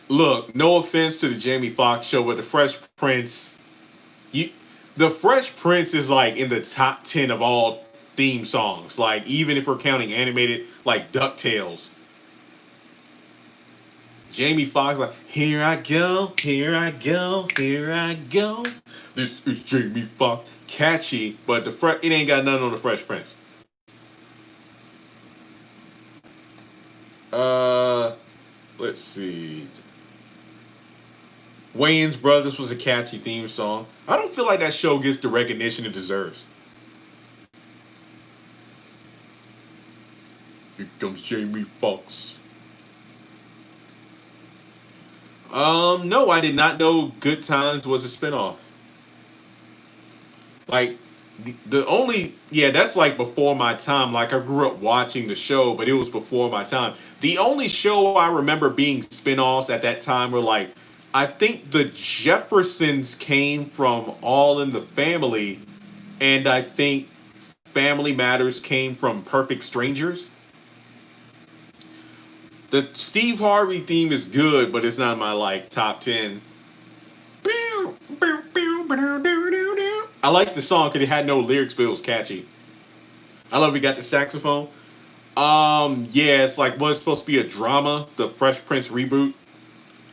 Look, no offense to the Jamie Foxx show, but the Fresh Prince, you, the Fresh Prince is like in the top 10 of all theme songs. Like even if we're counting animated, like DuckTales. Jamie Foxx, like here I go, here I go, here I go. This is Jamie Foxx. Catchy, but it ain't got nothing on the Fresh Prince. Uh, let's see. Wayans Brothers was a catchy theme song. I don't feel like that show gets the recognition it deserves. Here comes Jamie Foxx. No, I did not know Good Times was a spinoff. Like the only that's like before my time. Like I grew up watching the show, but it was before my time. The only show I remember being spinoffs at that time were like I think the Jeffersons came from All in the Family, and I think Family Matters came from Perfect Strangers. The Steve Harvey theme is good, but it's not my like top 10. I like the song because it had no lyrics, but it was catchy. I love we got the saxophone. Yeah, it's like what's supposed to be a drama, the Fresh Prince reboot.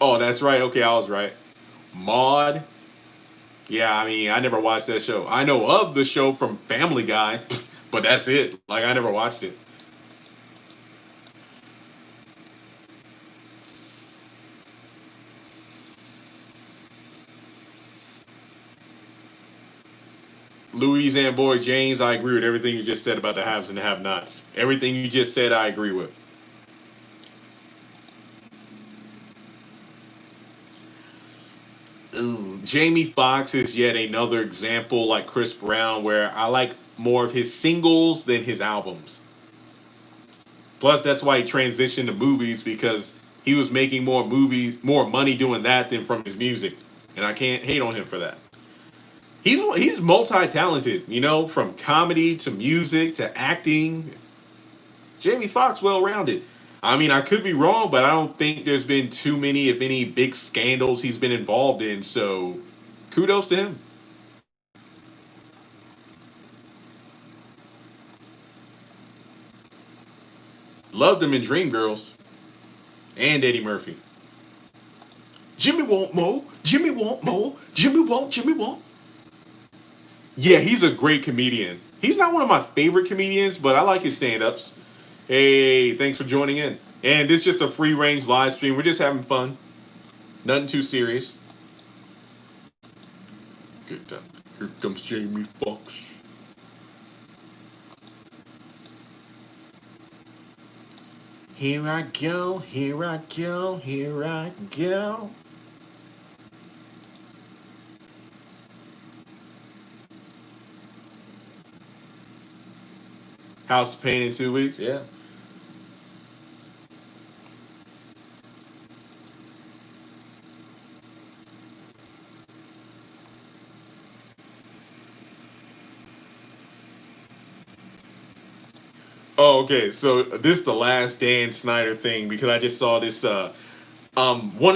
Oh, that's right. Okay, I was right. Maud. Yeah, I mean, I never watched that show. I know of the show from Family Guy, but that's it. Like I never watched it. Louise Boy James, I agree with everything you just said about the haves and the have-nots. Everything you just said, I agree with. Ooh, Jamie Foxx is yet another example, like Chris Brown, where I like more of his singles than his albums. Plus, that's why he transitioned to movies because he was making more money doing that than from his music, and I can't hate on him for that. He's multi-talented, from comedy to music to acting. Jamie Foxx well-rounded. I mean, I could be wrong, but I don't think there's been too many, if any, big scandals he's been involved in. So, kudos to him. Loved him in Dreamgirls and Eddie Murphy. Jimmy won't mo. Jimmy won't mo. Jimmy won't. Jimmy won't. Yeah, he's a great comedian. He's not one of my favorite comedians, but I like his stand-ups. Hey, thanks for joining in. And this is just a free range live stream. We're just having fun. Nothing too serious. Good time. Here comes Jamie Foxx. Here I go, here I go, here I go. House of Pain in 2 weeks, yeah. Oh, okay. So this is the last Dan Snyder thing because I just saw this. One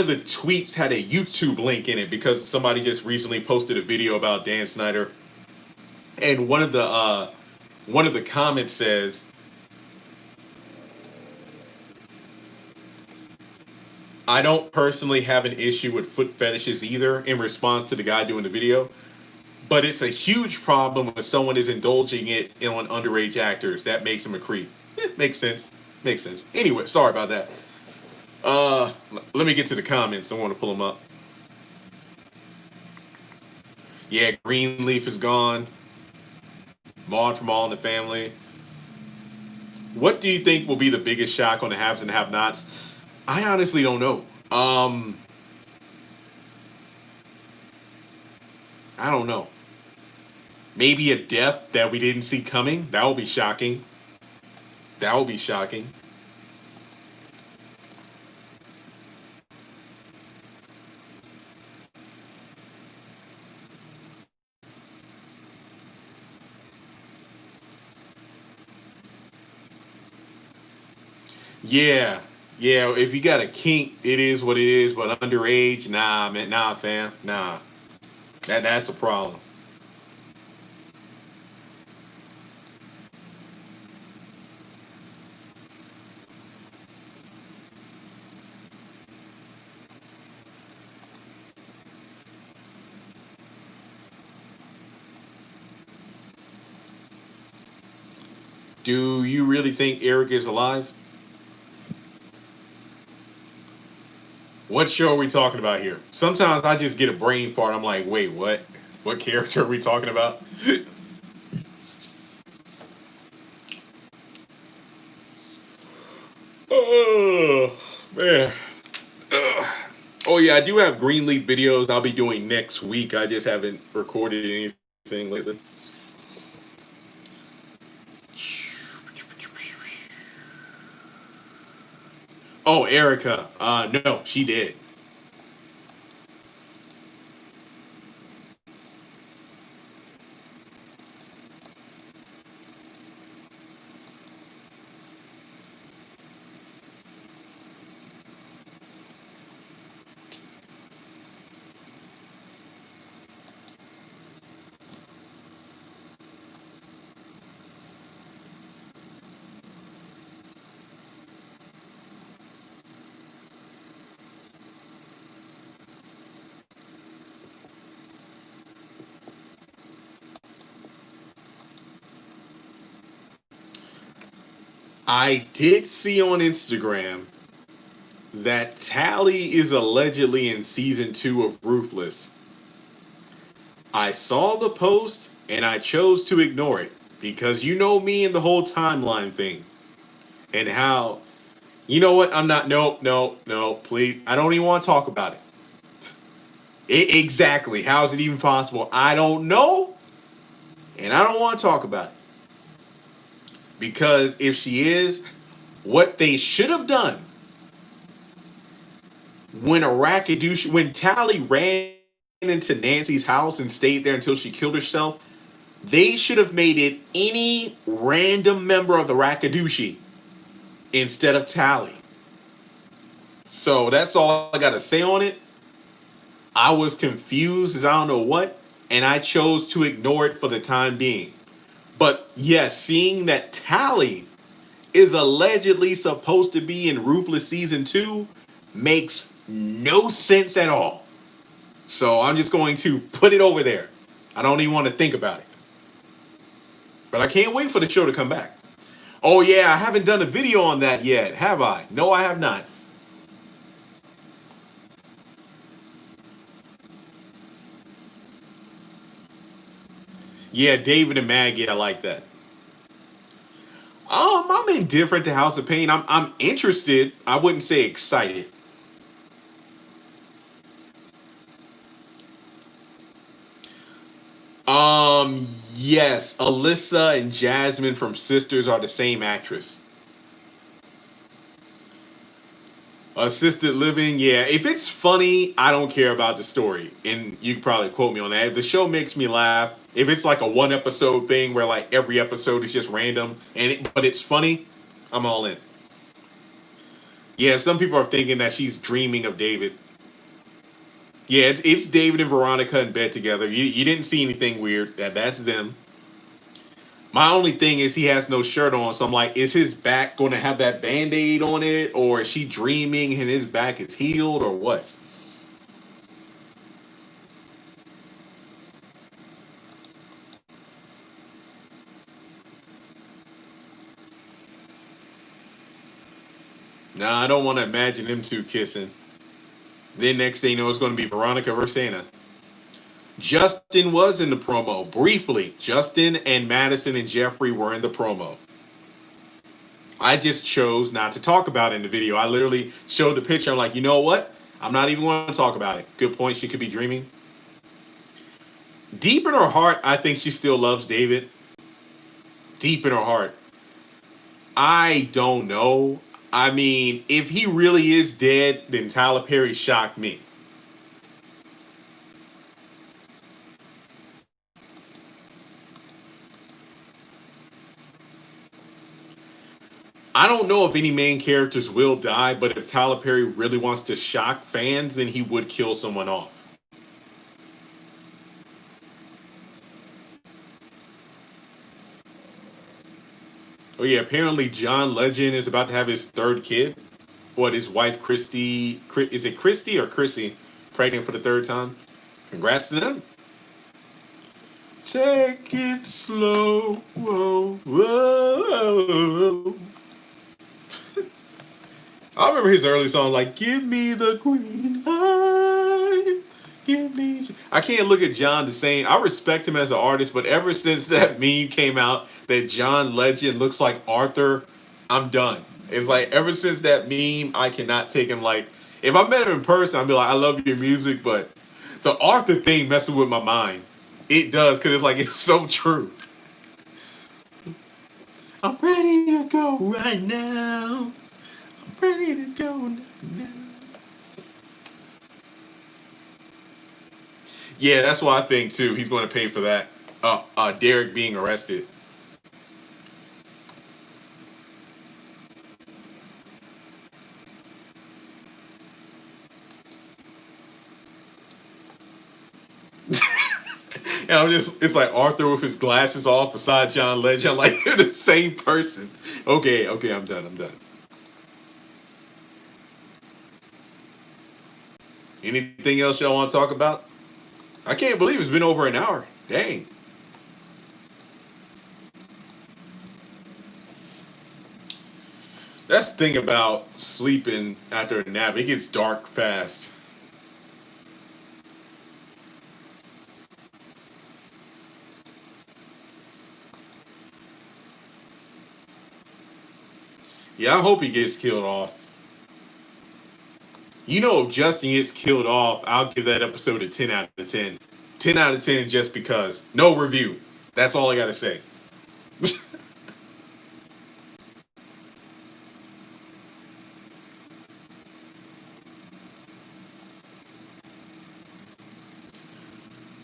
of the tweets had a YouTube link in it because somebody just recently posted a video about Dan Snyder, and one of the comments says, I don't personally have an issue with foot fetishes either in response to the guy doing the video, but it's a huge problem when someone is indulging it on underage actors. That makes them a creep. Makes sense. Makes sense. Anyway, sorry about that. Let me get to the comments. I want to pull them up. Yeah, Greenleaf is gone. Maud from All in the Family. What do you think will be the biggest shock on the haves and have-nots? I honestly don't know. I don't know. Maybe a death that we didn't see coming. That would be shocking. That would be shocking. Yeah, yeah. If you got a kink, it is what it is. But underage, nah, man, nah, fam, nah. That's a problem. Do you really think Eric is alive? What show are we talking about here? Sometimes I just get a brain fart. I'm like, wait, what? What character are we talking about? Oh man. Ugh. Oh yeah, I do have Greenleaf videos I'll be doing next week. I just haven't recorded anything lately. Oh, Erica. No, she did. I did see on Instagram that Tally is allegedly in season 2 of Ruthless. I saw the post and I chose to ignore it because you know me and the whole timeline thing and how, you know what? I'm not, nope, nope, nope, please. I don't even want to talk about it. Exactly. How is it even possible? I don't know and I don't want to talk about it. Because if she is, what they should have done when Tally ran into Nancy's house and stayed there until she killed herself, they should have made it any random member of the Rakadushi instead of Tally. So that's all I got to say on it. I was confused as I don't know what, and I chose to ignore it for the time being. But yes, seeing that Tally is allegedly supposed to be in Ruthless Season 2 makes no sense at all. So I'm just going to put it over there. I don't even want to think about it. But I can't wait for the show to come back. Oh yeah, I haven't done a video on that yet, have I? No, I have not. Yeah, David and Maggie, I like that. I'm indifferent to House of Pain. I'm interested. I wouldn't say excited. Yes, Alyssa and Jasmine from Sisters are the same actress. Assisted living, yeah. If it's funny, I don't care about the story. And you can probably quote me on that. If the show makes me laugh, if it's like a one episode thing where like every episode is just random but it's funny, I'm all in. Yeah, some people are thinking that she's dreaming of David. Yeah, it's David and Veronica in bed together. You didn't see anything weird. That's them. My only thing is he has no shirt on, so I'm like, is his back going to have that Band-Aid on it, or is she dreaming and his back is healed, or what? Nah, I don't want to imagine them two kissing. Then next thing you know, it's going to be Veronica versus Anna. Justin was in the promo briefly. Justin and Madison and Jeffrey were in the promo. I just chose not to talk about it in the video. I literally showed the picture. I'm like, you know what? I'm not even going to talk about it. Good point. She could be dreaming. Deep in her heart, I think she still loves David. Deep in her heart. I don't know. I mean, if he really is dead, then Tyler Perry shocked me. I don't know if any main characters will die, but if Tyler Perry really wants to shock fans, then he would kill someone off. Oh yeah, apparently John Legend is about to have his third kid. What, his wife Christy? Is it Christy or Chrissy? Pregnant for the third time. Congrats to them. Take it slow. Whoa, whoa. I remember his early song like "Give Me the Green Light." Give me. I can't look at John the same. I respect him as an artist, but ever since that meme came out that John Legend looks like Arthur, I'm done. It's like ever since that meme, I cannot take him. Like if I met him in person, I'd be like, I love your music, but the Arthur thing messes with my mind. It does because it's like it's so true. I'm ready to go right now. I'm ready to go now. Yeah, that's what I think too. He's going to pay for that. Derek being arrested. And I'm just, it's like Arthur with his glasses off beside John Legend. I'm like, they're the same person. Okay, okay, I'm done. I'm done. Anything else y'all want to talk about? I can't believe it's been over an hour. Dang. That's the thing about sleeping after a nap. It gets dark fast. Yeah, I hope he gets killed off. You know, if Justin gets killed off, I'll give that episode a 10 out of 10. 10 out of 10 just because. No review. That's all I got to say.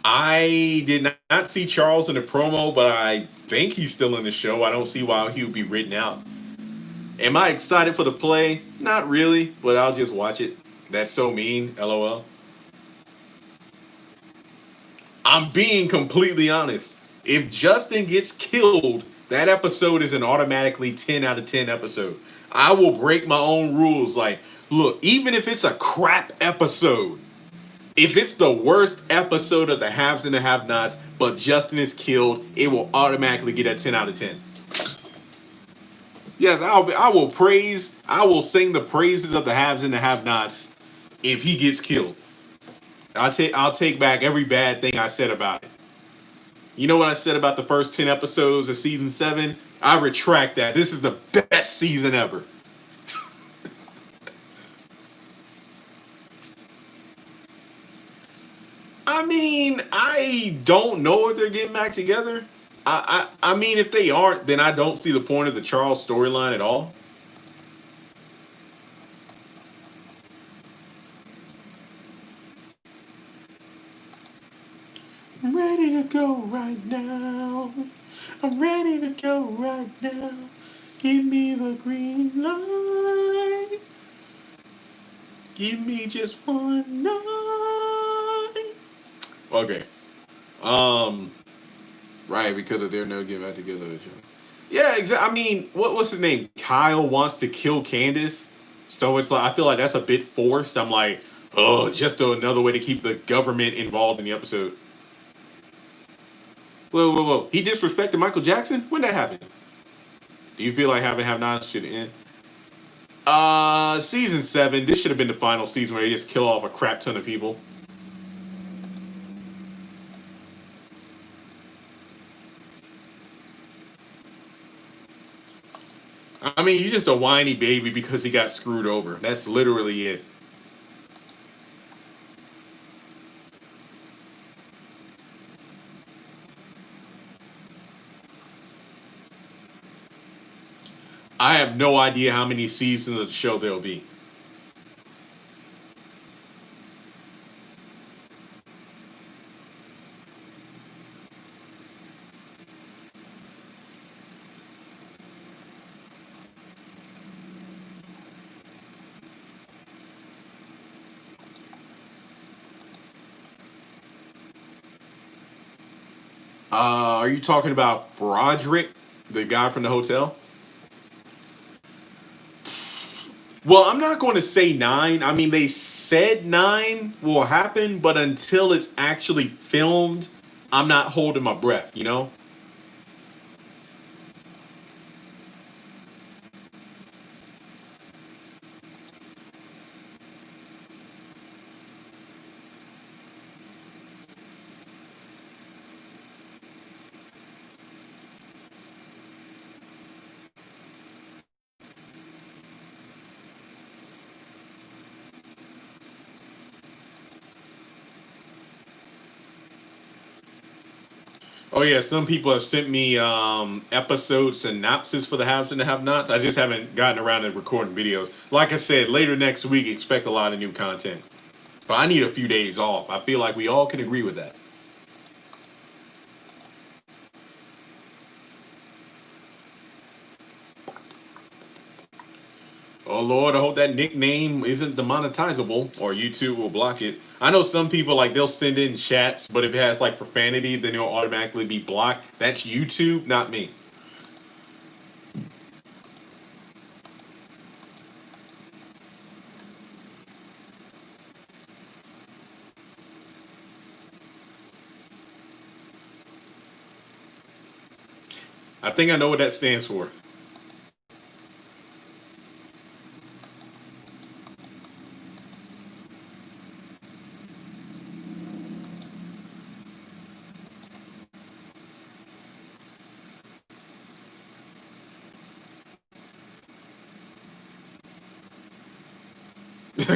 I did not see Charles in the promo, but I think he's still in the show. I don't see why he would be written out. Am I excited for the play? Not really, but I'll just watch it. That's so mean. LOL. I'm being completely honest. If Justin gets killed, that episode is an automatically 10 out of 10 episode. I will break my own rules. Like, look, even if it's a crap episode, if it's the worst episode of the haves and the have nots, but Justin is killed, it will automatically get a 10 out of 10. Yes, I will praise, I will sing the praises of the haves and the have nots if he gets killed. I'll take back every bad thing I said about it. You know what I said about the first 10 episodes of season 7? I retract that. This is the best season ever. I mean, I don't know if they're getting back together. I mean, if they aren't, then I don't see the point of the Charles storyline at all. I'm ready to go right now. I'm ready to go right now. Give me the green light. Give me just one night. Okay. Um, Right, because they're no get back together with each other. Yeah, exactly. I mean, what's his name? Kyle wants to kill Candace, so it's like I feel like that's a bit forced. I'm like, oh, just another way to keep the government involved in the episode. Whoa, whoa, whoa! He disrespected Michael Jackson. When that happened? Do you feel like having have not should end? Season 7. This should have been the final season where they just kill off a crap ton of people. I mean, he's just a whiny baby because he got screwed over. That's literally it. I have no idea how many seasons of the show there'll be. Are you talking about Broderick, the guy from the hotel? Well, I'm not going to say 9. I mean, they said 9 will happen, but until it's actually filmed, I'm not holding my breath, you know? Oh yeah, some people have sent me episode synopsis for the haves and the have-nots. I just haven't gotten around to recording videos. Like I said, later next week, expect a lot of new content. But I need a few days off. I feel like we all can agree with that. Oh Lord, I hope that nickname isn't demonetizable or YouTube will block it. I know some people like they'll send in chats, but if it has like profanity, then it'll automatically be blocked. That's YouTube, not me. I think I know what that stands for.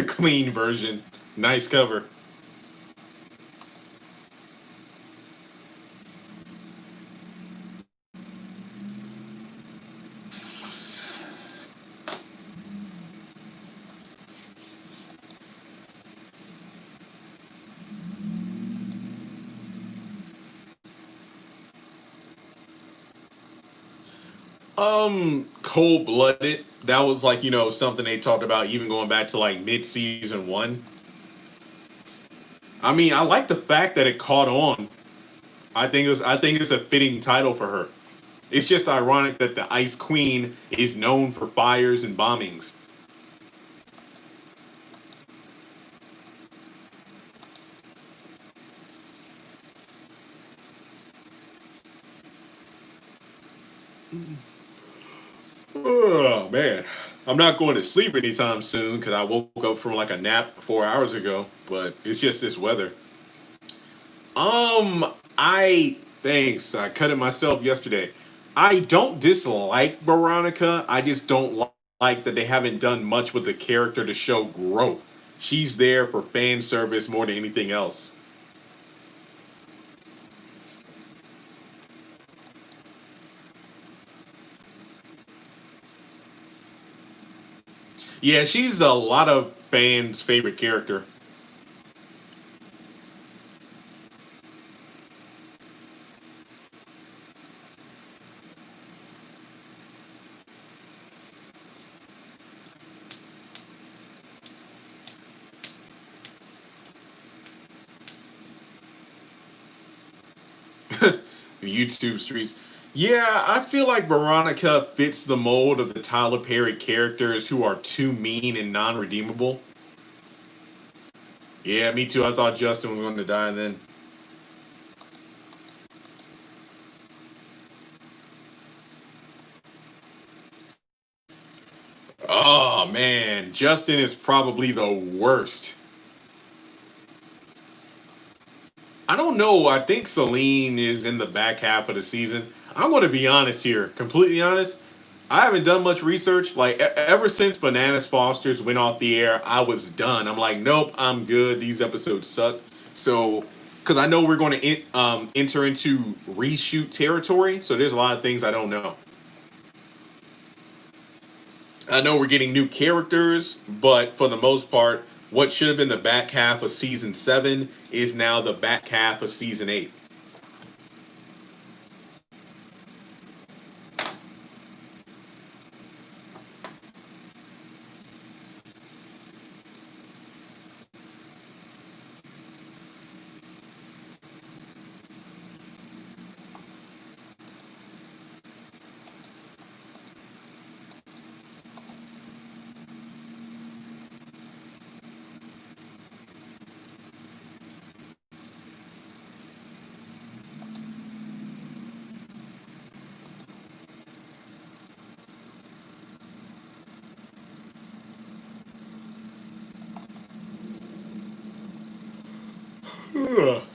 Clean version. Nice cover. Cold blooded. That was like, something they talked about even going back to like mid season 1. I mean, I like the fact that it caught on. I think it's a fitting title for her. It's just ironic that the Ice Queen is known for fires and bombings. Oh man, I'm not going to sleep anytime soon because I woke up from like a nap 4 hours ago. But it's just this weather. I thanks. I cut it myself yesterday. I don't dislike Veronica. I just don't like that they haven't done much with the character to show growth. She's there for fan service more than anything else. Yeah, she's a lot of fans' favorite character. the YouTube streets. Yeah, I feel like Veronica fits the mold of the Tyler Perry characters who are too mean and non-redeemable. Yeah, me too. I thought Justin was going to die then. Oh man, Justin is probably the worst. I don't know. I think Celine is in the back half of the season. I'm going to be honest here, completely honest. I haven't done much research. Like ever since Bananas Foster's went off the air, I was done. I'm like, nope, I'm good. These episodes suck. So, because I know we're going to enter into reshoot territory, so there's a lot of things I don't know. I know we're getting new characters, but for the most part, what should have been the back half of season 7 is now the back half of season 8.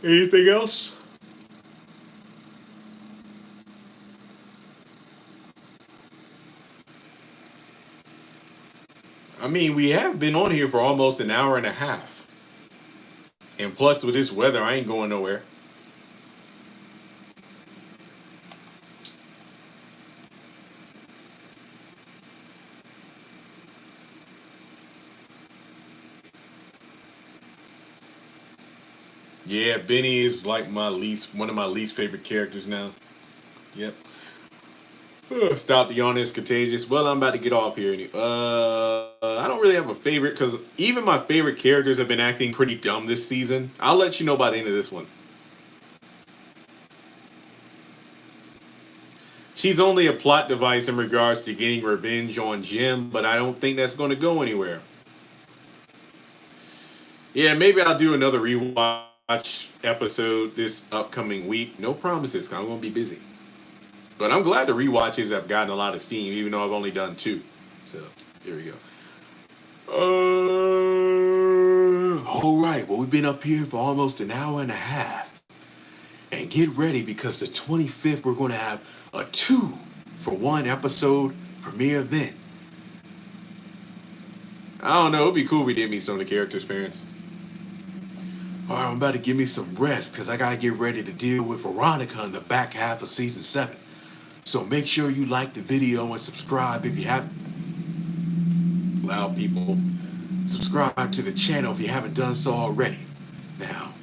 Anything else? I mean, we have been on here for almost an hour and a half. And plus, with this weather, I ain't going nowhere. Yeah, Benny is like one of my least favorite characters now. Yep. Stop the yawn is contagious. Well, I'm about to get off here. I don't really have a favorite because even my favorite characters have been acting pretty dumb this season. I'll let you know by the end of this one. She's only a plot device in regards to getting revenge on Jim, but I don't think that's going to go anywhere. Yeah, maybe I'll do another rewatch episode this upcoming week. No promises, 'cause I'm going to be busy. But I'm glad the rewatches have gotten a lot of steam, even though I've only done 2. So, here we go. All right. Well, we've been up here for almost an hour and a half. And get ready because the 25th, we're going to have a 2-for-1 episode premiere event. I don't know. It'd be cool if we did meet some of the characters' parents. All right, I'm about to give me some rest because I got to get ready to deal with Veronica in the back half of season 7. So make sure you like the video and subscribe if you haven't. Loud people. Subscribe to the channel if you haven't done so already. Now,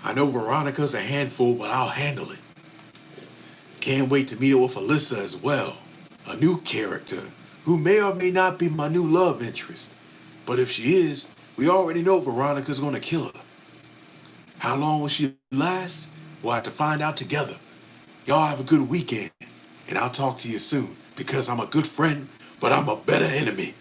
I know Veronica's a handful, but I'll handle it. Can't wait to meet up with Alyssa as well. A new character who may or may not be my new love interest. But if she is, we already know Veronica's gonna kill her. How long will she last? We'll have to find out together. Y'all have a good weekend, and I'll talk to you soon because I'm a good friend, but I'm a better enemy.